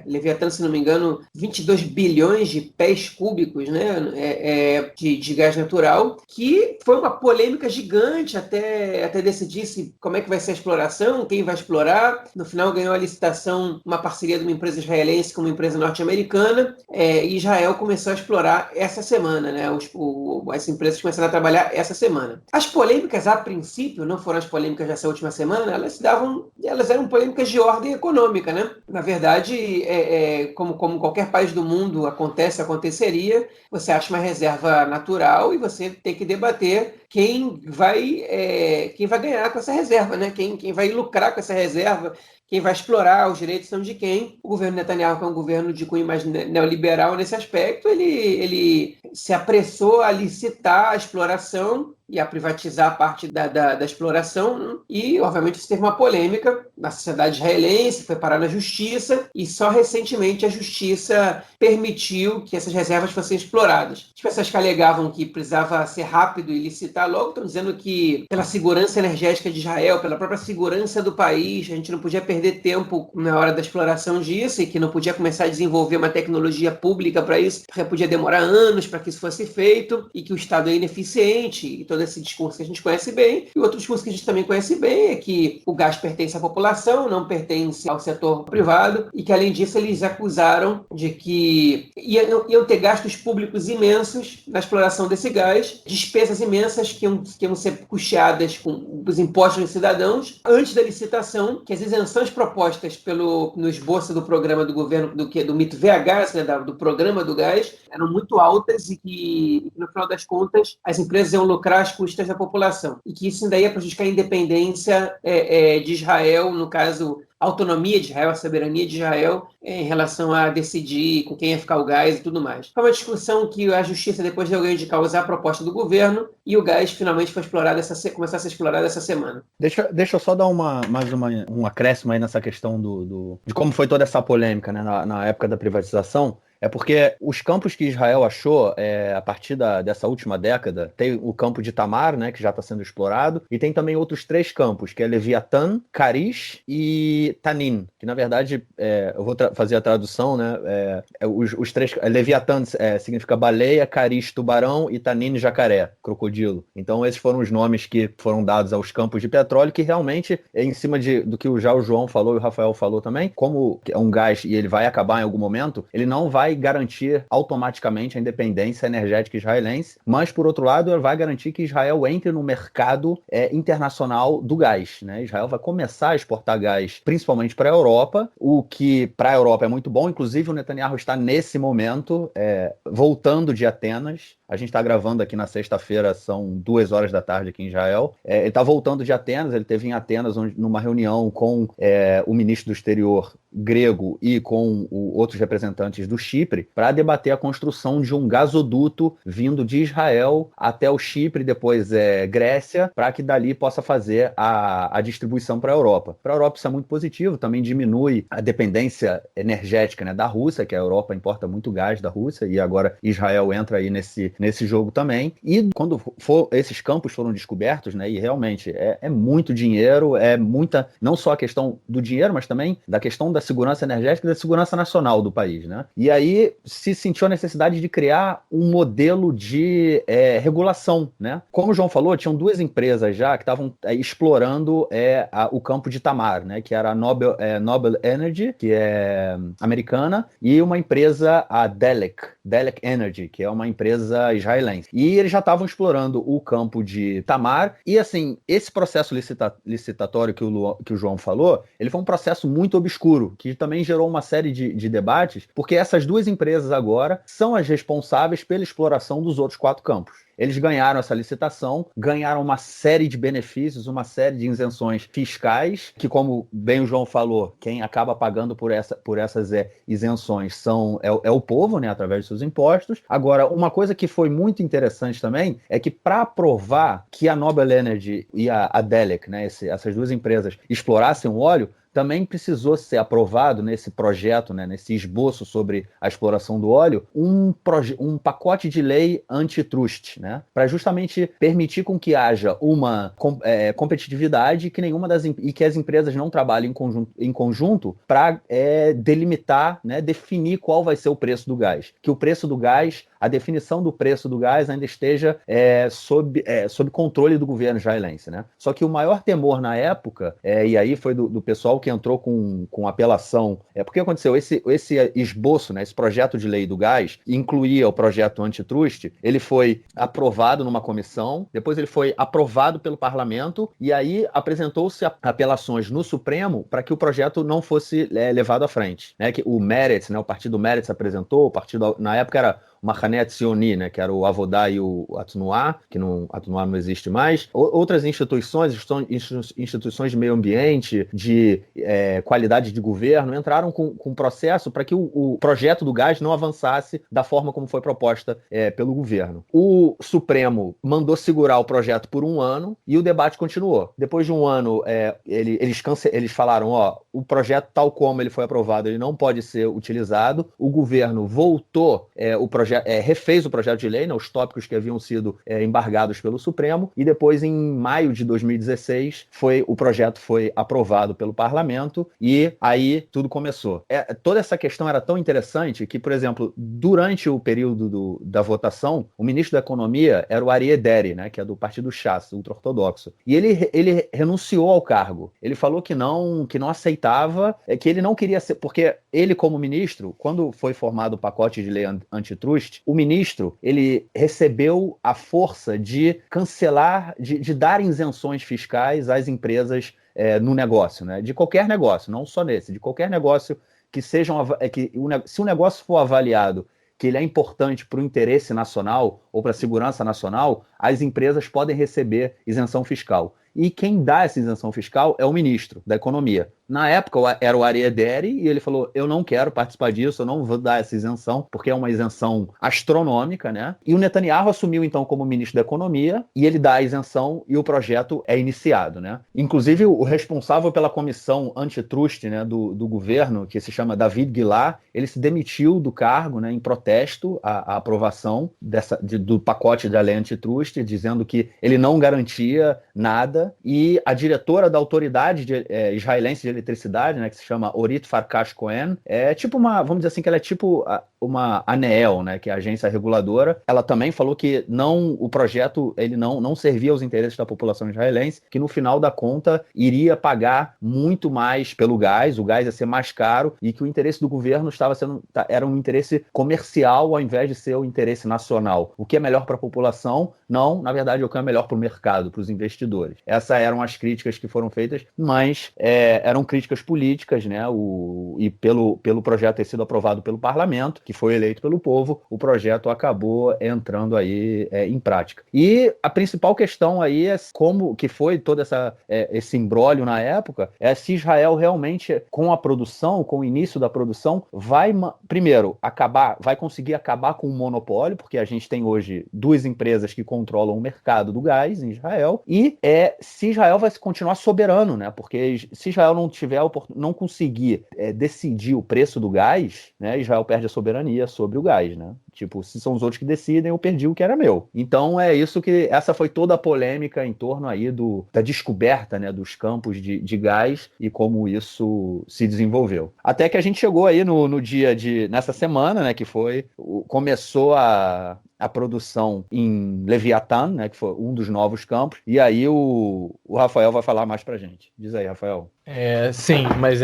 Leviatã, se não me engano, 22 bilhões de pés cúbicos, né, de gás natural, que foi uma polêmica gigante até decidir como é que vai ser a exploração, quem vai explorar. No final ganhou a licitação uma parceria de uma empresa israelense com uma empresa norte-americana, e Israel começou a explorar essa semana, né? As empresas começaram a trabalhar essa semana. As polêmicas, a princípio, não foram as polêmicas dessa última semana, elas eram polêmicas de ordem econômica, né? Na verdade, como qualquer país do mundo aconteceria, você acha uma reserva natural e você tem que debater quem vai ganhar com essa reserva, né? Quem vai lucrar com essa reserva, quem vai explorar, os direitos são de quem. O governo Netanyahu, que é um governo de cunho mais neoliberal nesse aspecto, ele se apressou a licitar a exploração e a privatizar a parte da exploração, e obviamente isso teve uma polêmica na sociedade israelense, foi parar na justiça, e só recentemente a justiça permitiu que essas reservas fossem exploradas. As pessoas que alegavam que precisava ser rápido e licitar logo estão dizendo que pela segurança energética de Israel, pela própria segurança do país, a gente não podia perder tempo na hora da exploração disso, e que não podia começar a desenvolver uma tecnologia pública para isso, porque podia demorar anos para que isso fosse feito, e que o Estado é ineficiente, e todo esse discurso que a gente conhece bem. E outro discurso que a gente também conhece bem é que o gás pertence à população, não pertence ao setor privado, e que, além disso, eles acusaram de que iam ter gastos públicos imensos na exploração desse gás, despesas imensas que iam ser custeadas com os impostos dos cidadãos antes da licitação, que as isenções propostas no esboço do programa do governo, do Mitveh Gás, né, do programa do gás, eram muito altas, e que, no final das contas, as empresas iam lucrar às custas da população, e que isso ainda ia prejudicar a independência de Israel, no caso, a autonomia de Israel, a soberania de Israel em relação a decidir com quem ia ficar o gás e tudo mais. Foi uma discussão que a justiça depois deu ganho de causa a proposta do governo, e o gás finalmente foi explorado começou a ser explorado essa semana. Deixa eu só dar um acréscimo aí nessa questão de como foi toda essa polêmica, né, na época da privatização. É porque os campos que Israel achou, a partir dessa última década, tem o campo de Tamar, né, que já está sendo explorado, e tem também outros 3 campos, que é Leviatã, Karish e Tanin, que na verdade, eu vou fazer a tradução, né, os 3, Leviatã significa baleia, Karish, tubarão, e Tanin, jacaré, crocodilo. Então esses foram os nomes que foram dados aos campos de petróleo, que realmente, em cima do que já o João falou e o Rafael falou também, como é um gás e ele vai acabar em algum momento, ele não vai vai garantir automaticamente a independência energética israelense, mas, por outro lado, ela vai garantir que Israel entre no mercado internacional do gás, né? Israel vai começar a exportar gás, principalmente para a Europa, o que para a Europa é muito bom. Inclusive, o Netanyahu está nesse momento voltando de Atenas. A gente está gravando aqui na sexta-feira, são 2 horas da tarde aqui em Israel. Ele está voltando de Atenas, ele esteve em Atenas numa reunião com o ministro do exterior grego e com outros representantes do Chipre para debater a construção de um gasoduto vindo de Israel até o Chipre, depois Grécia, para que dali possa fazer a distribuição para a Europa. Para a Europa isso é muito positivo, também diminui a dependência energética, né, da Rússia, que a Europa importa muito gás da Rússia, e agora Israel entra aí nesse jogo também. E quando esses campos foram descobertos, né, e realmente é muito dinheiro, é muita, não só a questão do dinheiro, mas também da questão da segurança energética e da segurança nacional do país, né? E aí se sentiu a necessidade de criar um modelo de regulação, né? Como o João falou, tinham 2 empresas já que estavam explorando o campo de Tamar, né? Que era a Noble Energy, que é americana, e uma empresa, a Delek Energy, que é uma empresa israelense. E eles já estavam explorando o campo de Tamar, e assim, esse processo licitatório que o João falou, ele foi um processo muito obscuro, que também gerou uma série de debates, porque essas 2 empresas agora são as responsáveis pela exploração dos outros 4 campos. Eles ganharam essa licitação, ganharam uma série de benefícios, uma série de isenções fiscais, que, como bem o João falou, quem acaba pagando por essas isenções é o povo, né, através de seus impostos. Agora, uma coisa que foi muito interessante também é que, para provar que a Noble Energy e a Delek, né, essas 2 empresas, explorassem o óleo, também precisou ser aprovado nesse projeto, né, nesse esboço sobre a exploração do óleo, um pacote de lei antitrust, né, para justamente permitir com que haja uma competitividade e que as empresas não trabalhem em conjunto para delimitar, né, definir qual vai ser o preço do gás. Que o preço do gás, a definição do preço do gás ainda esteja sob controle do governo israelense, né? Só que o maior temor na época, e aí foi do pessoal que entrou com apelação, porque aconteceu, esse esboço, né, esse projeto de lei do gás, incluía o projeto antitrust, ele foi aprovado numa comissão, depois ele foi aprovado pelo parlamento, e aí apresentou-se apelações no Supremo para que o projeto não fosse levado à frente, né? Que o Meretz, né, o partido Meretz apresentou, o partido, na época era o Machaneh Tzioni, né, que era o Avodá e o Atnuá, que Atnuá não existe mais. Outras instituições de meio ambiente, de qualidade de governo, entraram com processo para que o projeto do gás não avançasse da forma como foi proposta pelo governo. O Supremo mandou segurar o projeto por 1 ano e o debate continuou. Depois de 1 ano, eles falaram, o projeto tal como ele foi aprovado, ele não pode ser utilizado. O governo voltou refez o projeto de lei, né, os tópicos que haviam sido embargados pelo Supremo, e depois, em maio de 2016, o projeto foi aprovado pelo parlamento, e aí tudo começou. Toda essa questão era tão interessante que, por exemplo, durante o período da votação, o ministro da Economia era o Aryeh Deri, né, que é do partido Shas, ultra-ortodoxo, e ele renunciou ao cargo. Ele falou que não aceitava, que ele não queria ser, porque ele, como ministro, quando foi formado o pacote de lei antitrust, o ministro, ele recebeu a força de cancelar, de dar isenções fiscais às empresas no negócio, né? De qualquer negócio, não só nesse, de qualquer negócio que se o negócio for avaliado que ele é importante para o interesse nacional ou para a segurança nacional, as empresas podem receber isenção fiscal. E quem dá essa isenção fiscal é o ministro da Economia. Na época era o Aryeh Deri e ele falou, eu não quero participar disso, eu não vou dar essa isenção, porque é uma isenção astronômica, né? E o Netanyahu assumiu então como ministro da Economia e ele dá a isenção e o projeto é iniciado, né? Inclusive o responsável pela comissão antitrust, né, do governo, que se chama David Gilad, ele se demitiu do cargo, né, em protesto à aprovação do pacote da lei antitrust, dizendo que ele não garantia nada, e a diretora da autoridade israelense de eletricidade, né, que se chama Orit Farkash Cohen, vamos dizer assim, que ela é tipo uma ANEEL, né, que é a agência reguladora. Ela também falou que o projeto ele não servia aos interesses da população israelense, que no final da conta iria pagar muito mais pelo gás, o gás ia ser mais caro, e que o interesse do governo era um interesse comercial ao invés de ser o interesse nacional. O que é melhor para a população? Não, na verdade, o que é melhor para o mercado, para os investidores. Essas eram as críticas que foram feitas, mas eram críticas políticas, né? E pelo projeto ter sido aprovado pelo parlamento, que foi eleito pelo povo, o projeto acabou entrando aí em prática. E a principal questão aí é como que foi todo esse imbróglio na época, é se Israel realmente, com o início da produção, vai conseguir acabar com o monopólio, porque a gente tem hoje duas empresas que controlam o mercado do gás em Israel, e se Israel vai continuar soberano, né? Porque se Israel não conseguir decidir o preço do gás, né, Israel perde a soberania sobre o gás, né? Tipo, se são os outros que decidem, eu perdi o que era meu. Então essa foi toda a polêmica em torno aí da descoberta, né, dos campos de gás e como isso se desenvolveu. Até que a gente chegou aí no dia nessa semana, né, que começou a produção em Leviatã, né, que foi um dos novos campos, e aí o Rafael vai falar mais pra gente. Diz aí, Rafael. Sim, mas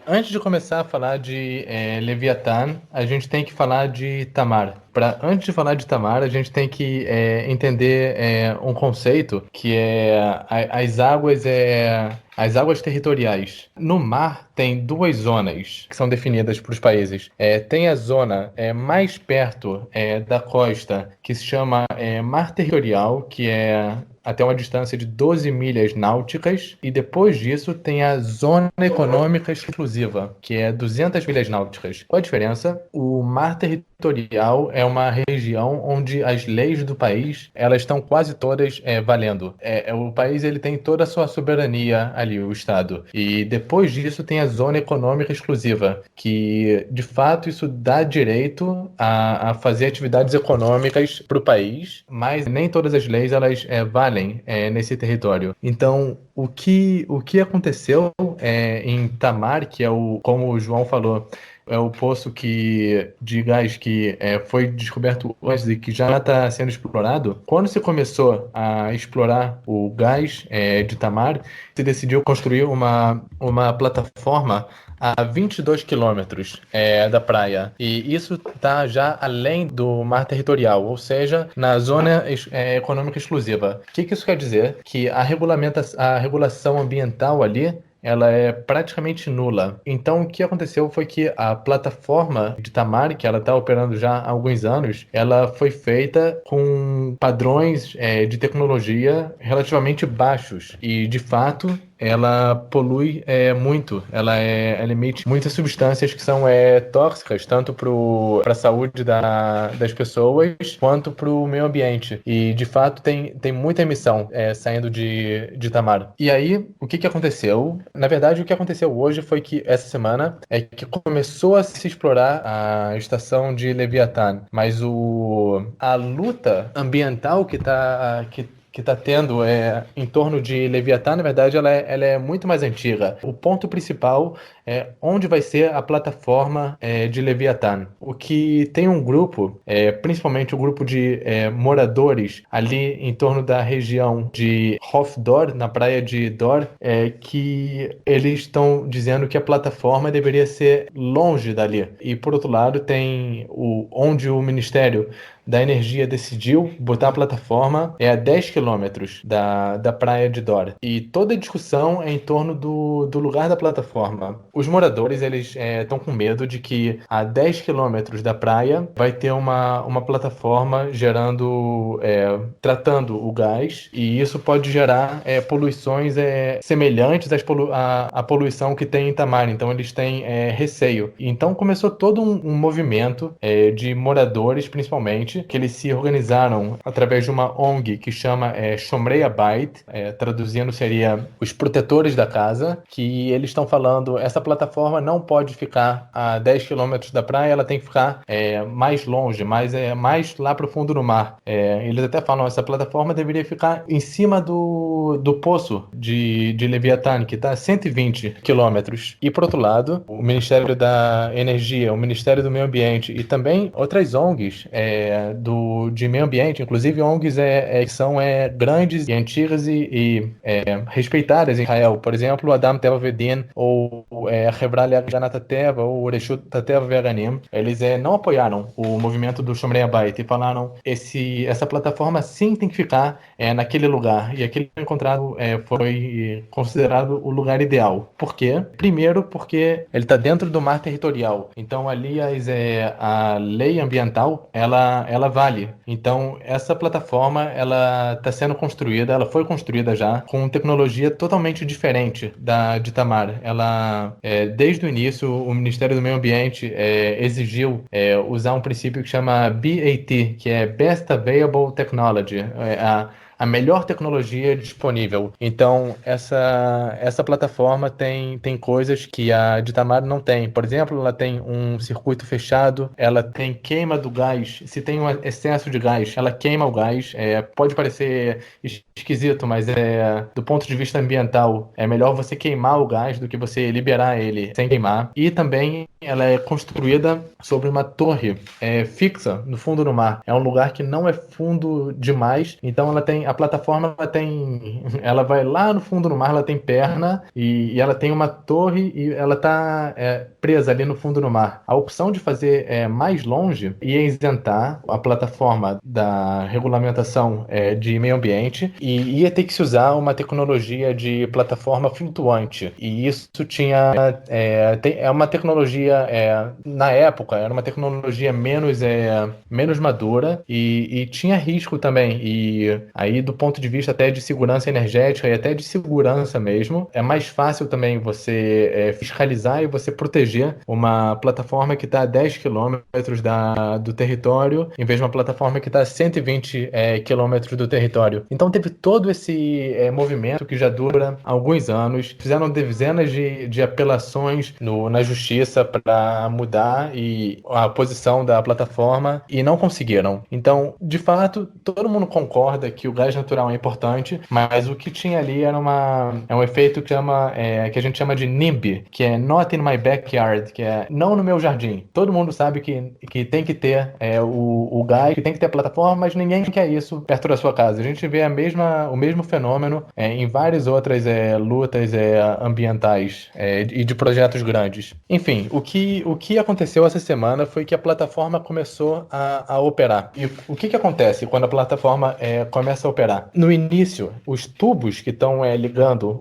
antes de começar a falar de Leviatã, a gente tem que falar de Tamar. Antes de falar de Tamar, a gente tem que entender um conceito que é as águas territoriais. No mar tem duas zonas que são definidas para os países. Tem a zona mais perto da costa, que se chama Mar Territorial, que é até uma distância de 12 milhas náuticas, e depois disso tem a Zona Econômica Exclusiva, que é 200 milhas náuticas. Qual a diferença? O Mar Territorial é uma região onde as leis do país elas estão quase todas valendo. O país ele tem toda a sua soberania ali, o Estado. E depois disso tem a Zona Econômica Exclusiva, que de fato isso dá direito a fazer atividades econômicas para o país, mas nem todas as leis elas valem nesse território. Então, o que aconteceu em Tamar, que é como o João falou, é o poço de gás que foi descoberto hoje e que já está sendo explorado. Quando se começou a explorar o gás de Tamar, se decidiu construir uma plataforma a 22 quilômetros da praia. E isso está já além do mar territorial, ou seja, na zona econômica exclusiva. O que isso quer dizer? Que a regulação ambiental ali ela é praticamente nula. Então, o que aconteceu foi que a plataforma de Tamar, que ela está operando já há alguns anos, ela foi feita com padrões de tecnologia relativamente baixos. E, de fato, ela polui muito. Ela emite muitas substâncias que são tóxicas, tanto para a saúde das pessoas, quanto para o meio ambiente. E, de fato, tem muita emissão saindo de Tamar. E aí, o que aconteceu? Na verdade, o que aconteceu hoje foi que essa semana que começou a se explorar a estação de Leviatã, mas a luta ambiental que está tendo em torno de Leviatã, na verdade, ela é muito mais antiga. O ponto principal é onde vai ser a plataforma de Leviatã. O que tem um grupo, principalmente o grupo de moradores ali em torno da região de Hofdor, na praia de Dor, que eles estão dizendo que a plataforma deveria ser longe dali. E, por outro lado, tem onde o Ministério da Energia decidiu botar a plataforma a 10 quilômetros da praia de Dor. E toda a discussão é em torno do lugar da plataforma. Os moradores eles estão com medo de que a 10 quilômetros da praia vai ter uma plataforma tratando o gás, e isso pode gerar poluições semelhantes à poluição que tem em Tamar. Então eles têm receio. Então começou todo um movimento de moradores, principalmente, Ambiente, que eles se organizaram através de uma ONG que chama Shomrei Habayit, traduzindo seria os protetores da casa, que eles estão falando, essa plataforma não pode ficar a 10 quilômetros da praia, ela tem que ficar mais longe, mais lá para o fundo do mar. Eles até falam, essa plataforma deveria ficar em cima do poço de Leviatã, que está a 120 quilômetros. E, por outro lado, o Ministério da Energia, o Ministério do Meio Ambiente e também outras ONGs de meio ambiente, inclusive ONGs que são grandes e antigas e respeitadas em Israel. Por exemplo, o Adam Teva Vedin, ou a Chevra Le'Aganat HaTeva, ou o Reshut HaTeva Ve'Aganim. Eles não apoiaram o movimento do Shomrei Habayit e falaram essa plataforma sim tem que ficar naquele lugar. E aquele encontrado foi considerado o lugar ideal. Por quê? Primeiro, porque ele está dentro do mar territorial. Então, ali a lei ambiental, ela vale. Então, essa plataforma, ela está sendo construída, ela foi construída já com tecnologia totalmente diferente de Tamar. Ela, desde o início, o Ministério do Meio Ambiente exigiu usar um princípio que chama BAT, que é Best Available Technology, a melhor tecnologia disponível. Então, essa plataforma tem coisas que a de Tamar não tem. Por exemplo, ela tem um circuito fechado, ela tem queima do gás. Se tem um excesso de gás, ela queima o gás. Pode parecer esquisito, mas do ponto de vista ambiental, é melhor você queimar o gás do que você liberar ele sem queimar. E também ela é construída sobre uma torre fixa no fundo do mar. É um lugar que não é fundo demais, então a plataforma ela vai lá no fundo do mar, ela tem perna e ela tem uma torre e ela está presa ali no fundo do mar. A opção de fazer mais longe ia isentar a plataforma da regulamentação de meio ambiente e ia ter que se usar uma tecnologia de plataforma flutuante. E isso é uma tecnologia, na época, era uma tecnologia menos madura e tinha risco também. E aí, do ponto de vista até de segurança energética e até de segurança mesmo, é mais fácil também você fiscalizar e você proteger uma plataforma que está a 10 quilômetros do território, em vez de uma plataforma que está a 120 quilômetros do território. Então teve todo esse movimento que já dura alguns anos, fizeram dezenas de apelações na justiça para mudar a posição da plataforma e não conseguiram. Então, de fato, todo mundo concorda que o gás natural é importante, mas o que tinha ali era um efeito que a gente chama de NIMBY, que é Not in my backyard, que é não no meu jardim. Todo mundo sabe que tem que ter o gás, que tem que ter a plataforma, mas ninguém quer isso perto da sua casa. A gente vê o mesmo fenômeno em várias outras lutas ambientais e de projetos grandes. Enfim, o que aconteceu essa semana foi que a plataforma começou a operar. E o que acontece quando a plataforma começa a operar? No início, os tubos que estão ligando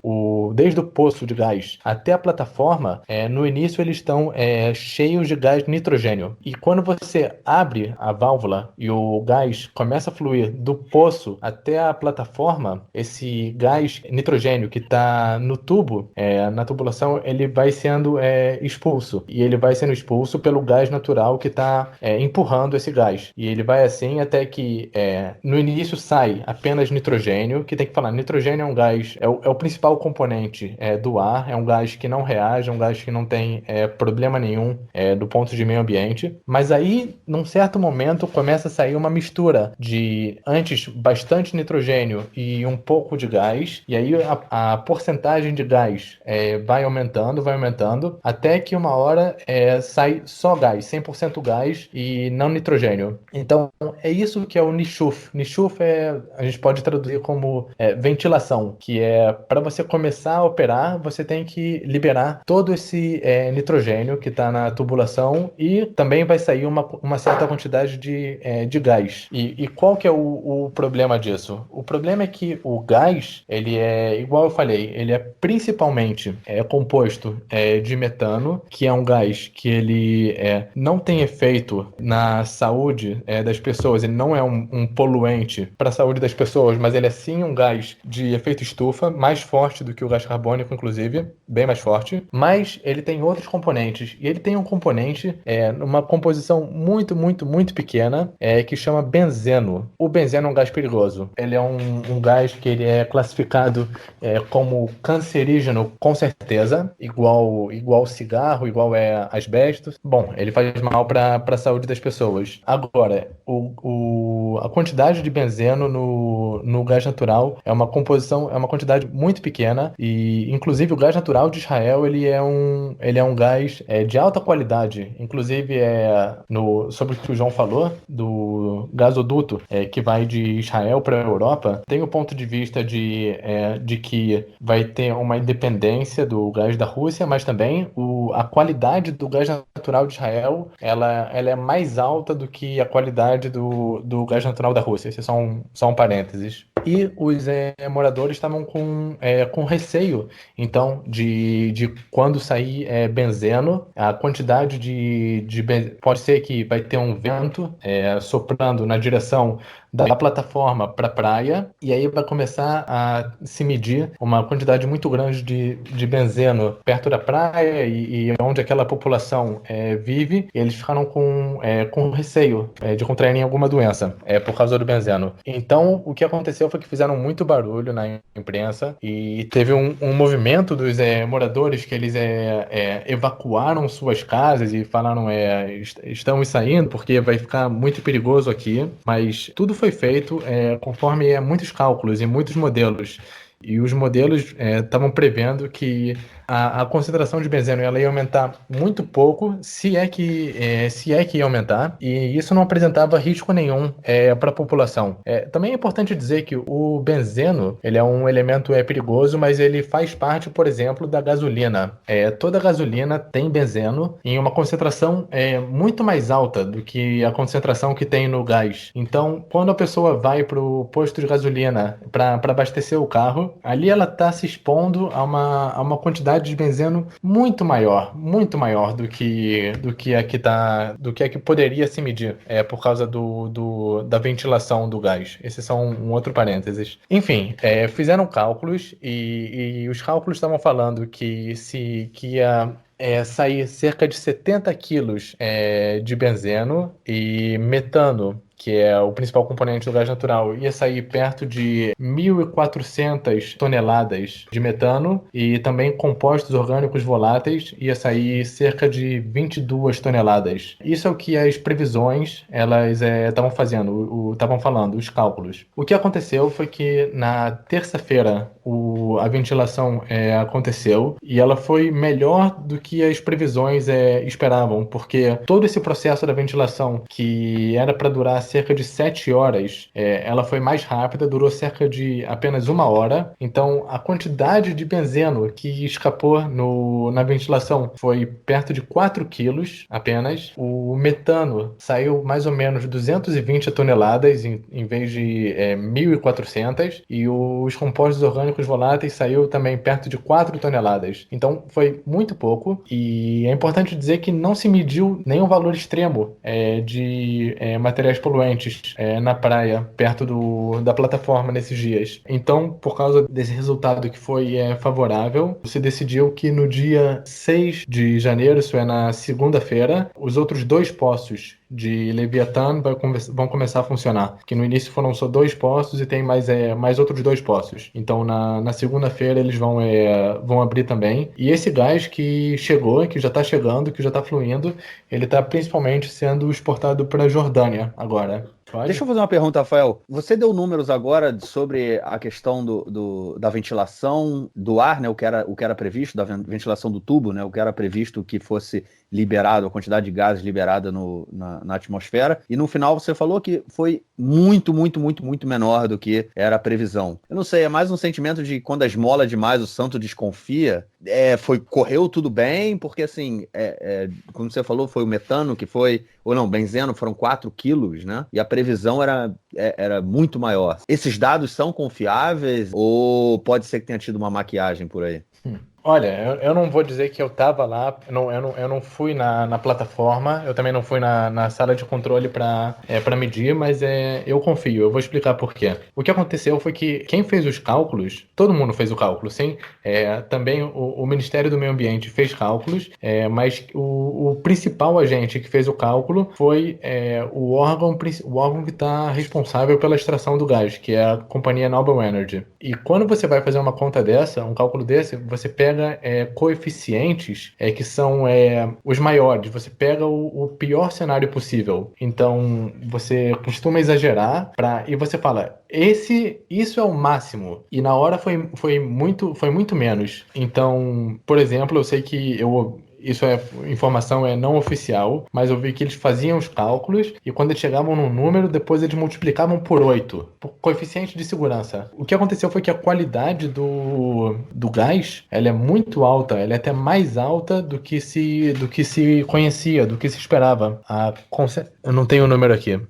desde o poço de gás até a plataforma, no início eles estão cheios de gás nitrogênio. E quando você abre a válvula e o gás começa a fluir do poço até a plataforma, esse gás nitrogênio que está no tubo, na tubulação, ele vai sendo expulso. E ele vai sendo expulso pelo gás natural que está empurrando esse gás. E ele vai assim até que no início sai apenas nitrogênio, que tem que falar, nitrogênio é um gás, é o principal componente do ar, é um gás que não reage, é um gás que não tem problema nenhum do ponto de meio ambiente. Mas aí, num certo momento, começa a sair uma mistura de antes bastante nitrogênio e um pouco de gás, e aí a porcentagem de gás vai aumentando, até que uma hora sai só gás, 100% gás e não nitrogênio. Então, é isso que é o Nishuf. Nishuf a gente pode traduzir como ventilação, que é para você começar a operar, você tem que liberar todo esse nitrogênio que está na tubulação e também vai sair uma certa quantidade de gás. E qual que é o problema disso? O problema é que o gás, ele igual eu falei, ele é principalmente composto de metano, que é um gás que ele não tem efeito na saúde das pessoas, ele não é um poluente para a saúde das pessoas, mas ele é sim um gás de efeito estufa, mais forte do que o gás carbônico, inclusive, bem mais forte, mas ele tem outros componentes, e ele tem um componente numa composição muito, muito, muito pequena, que chama benzeno. O benzeno é um gás perigoso. Ele é um gás que ele é classificado como cancerígeno, com certeza, igual cigarro, igual asbesto. Bom, ele faz mal para a saúde das pessoas. Agora, a quantidade de benzeno no gás natural é uma quantidade muito pequena, e inclusive o gás natural de Israel ele é um gás de alta qualidade. Inclusive, sobre o que o João falou, do gasoduto que vai de Israel para a Europa, tem o ponto de vista de que vai ter uma independência do gás da Rússia, mas também a qualidade do gás natural de Israel ela é mais alta do que a qualidade do gás natural da Rússia. Esse é só um parênteses. E os moradores estavam com receio, então, de quando sair benzeno, a quantidade pode ser que vai ter um vento soprando na direção da plataforma para a praia, e aí vai começar a se medir uma quantidade muito grande de benzeno perto da praia e onde aquela população vive, e eles ficaram com receio de contraírem alguma doença por causa do benzeno. Então, o que aconteceu foi que fizeram muito barulho na imprensa, e teve um movimento dos moradores que eles evacuaram suas casas e falaram estamos saindo porque vai ficar muito perigoso aqui, mas tudo foi feito conforme muitos cálculos e muitos modelos. E os modelos estavam prevendo que a concentração de benzeno ela ia aumentar muito pouco, se é que ia aumentar, e isso não apresentava risco nenhum para a população. Também é importante dizer que o benzeno ele é um elemento perigoso, mas ele faz parte, por exemplo, da gasolina. Toda gasolina tem benzeno em uma concentração muito mais alta do que a concentração que tem no gás. Então, quando a pessoa vai para o posto de gasolina para abastecer o carro, ali ela está se expondo a uma quantidade de benzeno muito maior do que a que poderia se medir por causa da ventilação do gás. Esse é só um outro parênteses. Enfim, fizeram cálculos e os cálculos estavam falando que ia sair cerca de 70 quilos de benzeno, e metano, que é o principal componente do gás natural, ia sair perto de 1.400 toneladas de metano, e também compostos orgânicos voláteis ia sair cerca de 22 toneladas. Isso é o que as previsões elas estavam falando, os cálculos. O que aconteceu foi que na terça-feira a ventilação aconteceu, e ela foi melhor do que as previsões esperavam, porque todo esse processo da ventilação, que era para durar cerca de 7 horas, ela foi mais rápida, durou cerca de apenas 1 hora. Então, a quantidade de benzeno que escapou na ventilação foi perto de 4 quilos apenas. O metano saiu mais ou menos 220 toneladas em vez de 1.400, e os compostos orgânicos voláteis saiu também perto de 4 toneladas. Então, foi muito pouco, e é importante dizer que não se mediu nenhum valor extremo de materiais poluentes na praia, perto da plataforma nesses dias. Então, por causa desse resultado que foi favorável, se decidiu que no dia 6 de janeiro, isso é na segunda-feira, os outros 2 poços de Leviatã vão começar a funcionar. Que no início foram só 2 poços e tem mais outros 2 poços. Então na segunda-feira eles vão abrir também. E esse gás que chegou, que já está chegando, que já está fluindo, ele está principalmente sendo exportado para a Jordânia agora. Deixa eu fazer uma pergunta, Rafael. Você deu números agora sobre a questão da ventilação do ar, né? O que era previsto, da ventilação do tubo, né? O que era previsto que fosse liberado, a quantidade de gases liberada na atmosfera. E no final você falou que foi muito, muito, muito, muito menor do que era a previsão. Eu não sei, é mais um sentimento de quando a esmola demais, o santo desconfia. Correu tudo bem, porque assim, como você falou, foi o metano que foi, ou não, benzeno, foram 4 quilos, né? E a previsão era muito maior. Esses dados são confiáveis ou pode ser que tenha tido uma maquiagem por aí? Olha, eu não vou dizer que eu estava lá, eu não fui na plataforma, eu também não fui na sala de controle para medir, mas eu confio, eu vou explicar por quê. O que aconteceu foi que quem fez os cálculos, todo mundo fez o cálculo, sim, também o Ministério do Meio Ambiente fez cálculos, mas o principal agente que fez o cálculo foi o órgão que está responsável pela extração do gás, que é a companhia Noble Energy. E quando você vai fazer uma conta dessa, um cálculo desse, você pega coeficientes que são os maiores. Você pega o pior cenário possível. Então, você costuma exagerar e você fala, isso é o máximo. E na hora foi muito menos. Então, por exemplo, eu sei que isso informação não oficial, mas eu vi que eles faziam os cálculos e quando eles chegavam num número, depois eles multiplicavam por 8, por coeficiente de segurança. O que aconteceu foi que a qualidade do gás, ela é muito alta, ela é até mais alta do que se conhecia, do que se esperava. Eu não tenho o número aqui.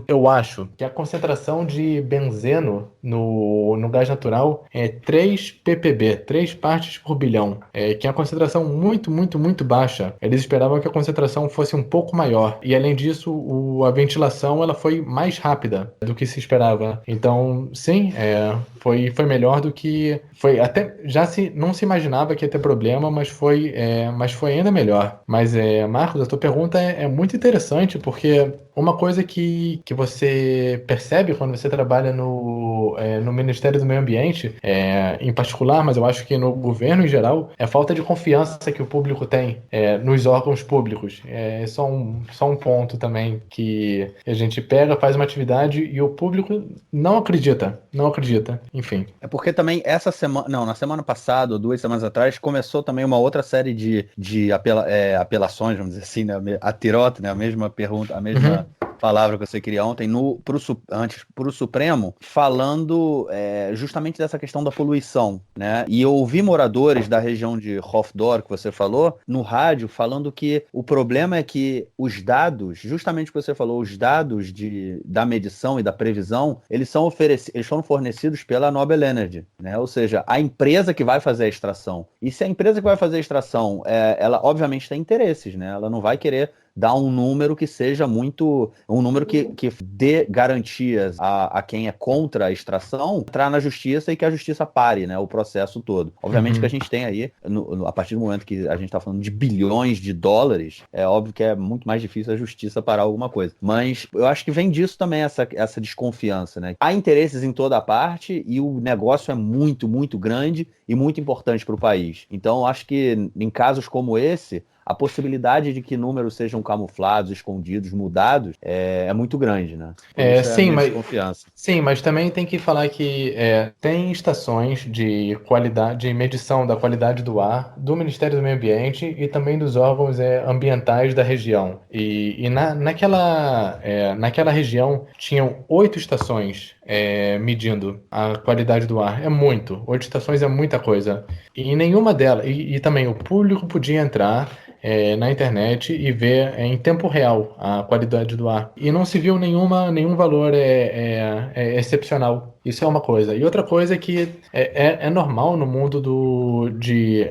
Eu acho que a concentração de benzeno no gás natural é 3 ppb, 3 partes por bilhão, que é uma concentração muito baixa. Eles esperavam que a concentração fosse um pouco maior. E além disso, a ventilação ela foi mais rápida do que se esperava. Então, sim, foi melhor do que... Até não se imaginava que ia ter problema, mas foi ainda melhor. Mas, Marcos, a tua pergunta é muito interessante, porque uma coisa que você percebe quando você trabalha no Ministério do Meio Ambiente, em particular, mas eu acho que no governo em geral, é a falta de confiança que o público tem nos órgãos públicos. É só um ponto também que a gente pega, faz uma atividade e o público não acredita. Enfim. É porque também na semana passada, ou 2 semanas atrás, começou também uma outra série de apelações, vamos dizer assim, né? A tirote, né? A mesma pergunta, a mesma palavra que você queria ontem, pro Supremo, falando justamente dessa questão da poluição, né? E eu ouvi moradores da região de Hofdor, que você falou, no rádio, falando que o problema é que os dados, justamente o que você falou, os dados da medição e da previsão, eles são fornecidos pela Noble Energy, né? Ou seja, a empresa que vai fazer a extração. E se a empresa que vai fazer a extração, ela obviamente tem interesses, né? Ela não vai querer dar um número que seja um número que dê garantias a quem é contra a extração, entrar na justiça e que a justiça pare, né, o processo todo. Obviamente que a gente tem aí, a partir do momento que a gente está falando de bilhões de dólares, é óbvio que é muito mais difícil a justiça parar alguma coisa. Mas eu acho que vem disso também essa desconfiança, né? Há interesses em toda a parte e o negócio é muito grande e muito importante para o país. Então, eu acho que em casos como esse, a possibilidade de que números sejam camuflados, escondidos, mudados, é muito grande, né? Sim, desconfiança. Sim, mas também tem que falar que tem estações de qualidade, de medição da qualidade do ar do Ministério do Meio Ambiente e também dos órgãos ambientais da região. E naquela região tinham 8 estações medindo a qualidade do ar. 8 estações é muita coisa. E nenhuma delas, e também o público podia entrar na internet e ver em tempo real a qualidade do ar. E não se viu nenhum valor excepcional. Isso é uma coisa. E outra coisa é que é normal no mundo de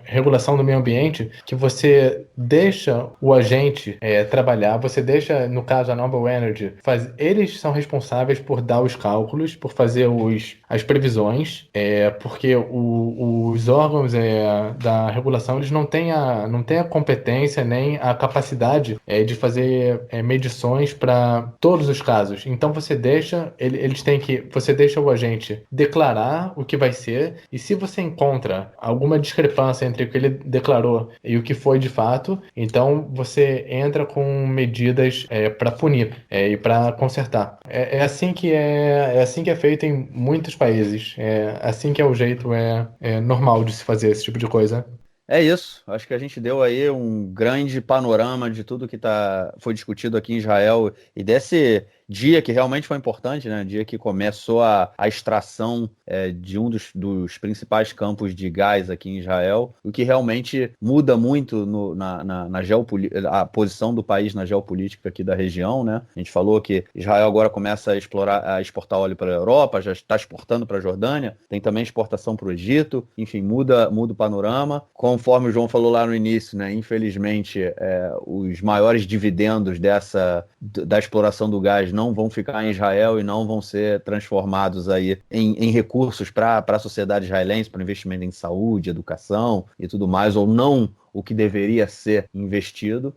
regulação do meio ambiente que você deixa o agente trabalhar, você deixa, no caso, a Noble Energy, eles são responsáveis por dar os cálculos, por fazer as previsões, porque os órgãos da regulação eles não têm a competência nem a capacidade de fazer medições para todos os casos. Então você deixa o agente declarar o que vai ser, e se você encontra alguma discrepância entre o que ele declarou e o que foi de fato, então você entra com medidas para punir e para consertar. É assim que é feito em muitos países. É assim que é o jeito normal de se fazer esse tipo de coisa. É isso. Acho que a gente deu aí um grande panorama de tudo que foi discutido aqui em Israel dia que realmente foi importante, né? Dia que começou a extração de um dos principais campos de gás aqui em Israel, o que realmente muda muito na a posição do país na geopolítica aqui da região, né? A gente falou que Israel agora começa a exportar óleo para a Europa, já está exportando para a Jordânia, tem também exportação para o Egito, enfim, muda o panorama. Conforme o João falou lá no início, né? Infelizmente, os maiores dividendos da exploração do gás não vão ficar em Israel e não vão ser transformados aí em recursos para a sociedade israelense, para investimento em saúde, educação e tudo mais, ou não o que deveria ser investido.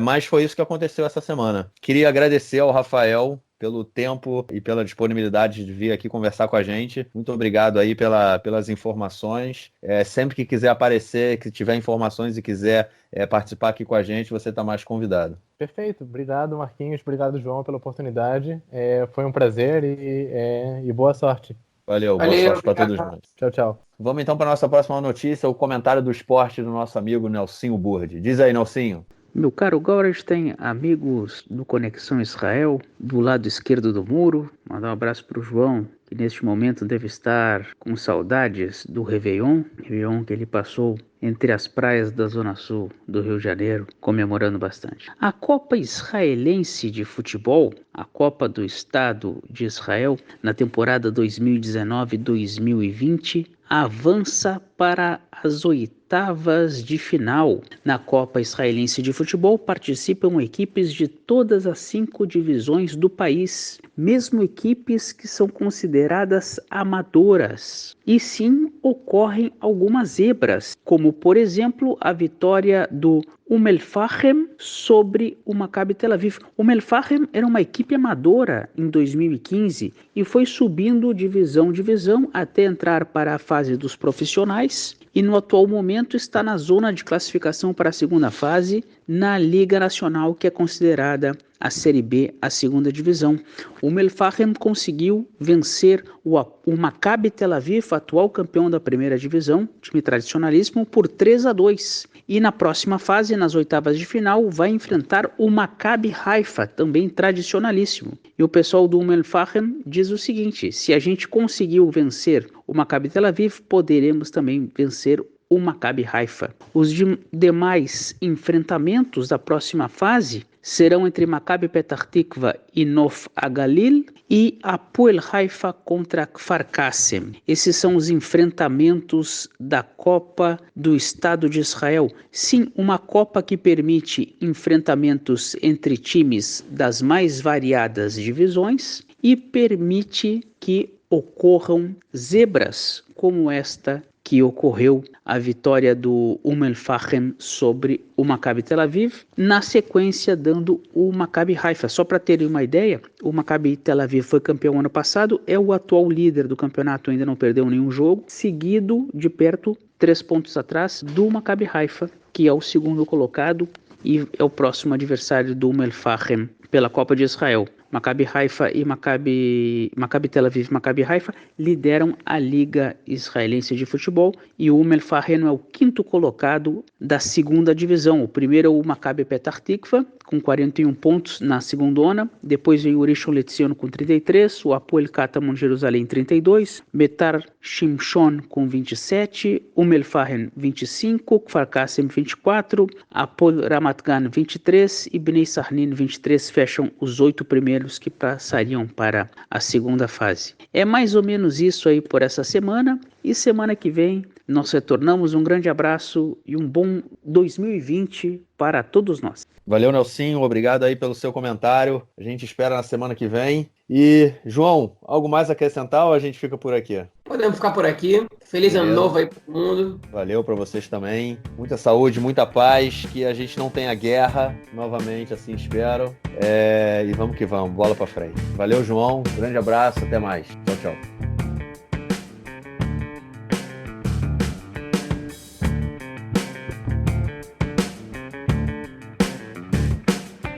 Mas foi isso que aconteceu essa semana. Queria agradecer ao Rafael pelo tempo e pela disponibilidade de vir aqui conversar com a gente. Muito obrigado aí pelas informações. Sempre que quiser aparecer, que tiver informações e quiser participar aqui com a gente, você está mais convidado. Perfeito. Obrigado, Marquinhos. Obrigado, João, pela oportunidade. Foi um prazer e boa sorte. Valeu, boa sorte para todos nós. Tchau, tchau. Vamos então para a nossa próxima notícia, o comentário do esporte do nosso amigo Nelsinho Burdi. Diz aí, Nelsinho. Meu caro Gaurash, tem amigos do Conexão Israel do lado esquerdo do muro. Mandar um abraço para o João, que neste momento deve estar com saudades do Réveillon que ele passou entre as praias da Zona Sul do Rio de Janeiro, comemorando bastante. A Copa Israelense de Futebol, a Copa do Estado de Israel, na temporada 2019-2020, avança para as oitavas de final. Na Copa Israelense de Futebol participam equipes de todas as 5 divisões do país, mesmo equipes que são consideradas amadoras. E sim, ocorrem algumas zebras, como por exemplo a vitória do El-Fahem sobre o Maccabi Tel Aviv. O El-Fahem era uma equipe amadora em 2015 e foi subindo divisão até entrar para a fase dos profissionais e no atual momento está na zona de classificação para a segunda fase na Liga Nacional, que é considerada a Série B, a segunda divisão. O El-Fahem conseguiu vencer o Maccabi Tel Aviv, atual campeão da primeira divisão, time tradicionalíssimo, por 3-2. E na próxima fase, nas oitavas de final, vai enfrentar o Maccabi Haifa, também tradicionalíssimo. E o pessoal do El-Fahem diz o seguinte: se a gente conseguiu vencer o Maccabi Tel Aviv, poderemos também vencer o Maccabi Haifa. Os demais enfrentamentos da próxima fase serão entre Maccabi Petah Tikva e Nof Agalil e Hapoel Haifa contra Kfar Kassem. Esses são os enfrentamentos da Copa do Estado de Israel. Sim, uma Copa que permite enfrentamentos entre times das mais variadas divisões e permite que ocorram zebras como esta que ocorreu, a vitória do El-Fahem sobre o Maccabi Tel Aviv, na sequência dando o Maccabi Haifa. Só para terem uma ideia, o Maccabi Tel Aviv foi campeão ano passado, é o atual líder do campeonato, ainda não perdeu nenhum jogo, seguido de perto, 3 pontos atrás, do Maccabi Haifa, que é o segundo colocado e é o próximo adversário do El-Fahem pela Copa de Israel. Maccabi Haifa e Maccabi Tel Aviv e Maccabi Haifa lideram a Liga Israelense de Futebol e o El-Fahem é o 5º colocado da segunda divisão. O primeiro é o Maccabi Petah Tikva, com 41 pontos na segundona. Depois vem o Rishon LeZion com 33, o Hapoel Katamon Jerusalém 32, Betar Shimshon com 27, El-Fahem 25, Kfar Kassem 24, Hapoel Ramat Gan 23 e Bnei Sarnin 23 fecham os 8 primeiros que passariam para a segunda fase. É mais ou menos isso aí por essa semana e semana que vem nós retornamos. Um grande abraço e um bom 2020 para todos nós. Valeu, Nelsinho, obrigado aí pelo seu comentário. A gente espera na semana que vem. E, João, algo mais a acrescentar ou a gente fica por aqui? Podemos ficar por aqui. Feliz ano novo aí pro mundo. Valeu para vocês também. Muita saúde, muita paz, que a gente não tenha guerra novamente, assim espero. E vamos que vamos, bola para frente. Valeu, João, grande abraço, até mais. Tchau, tchau.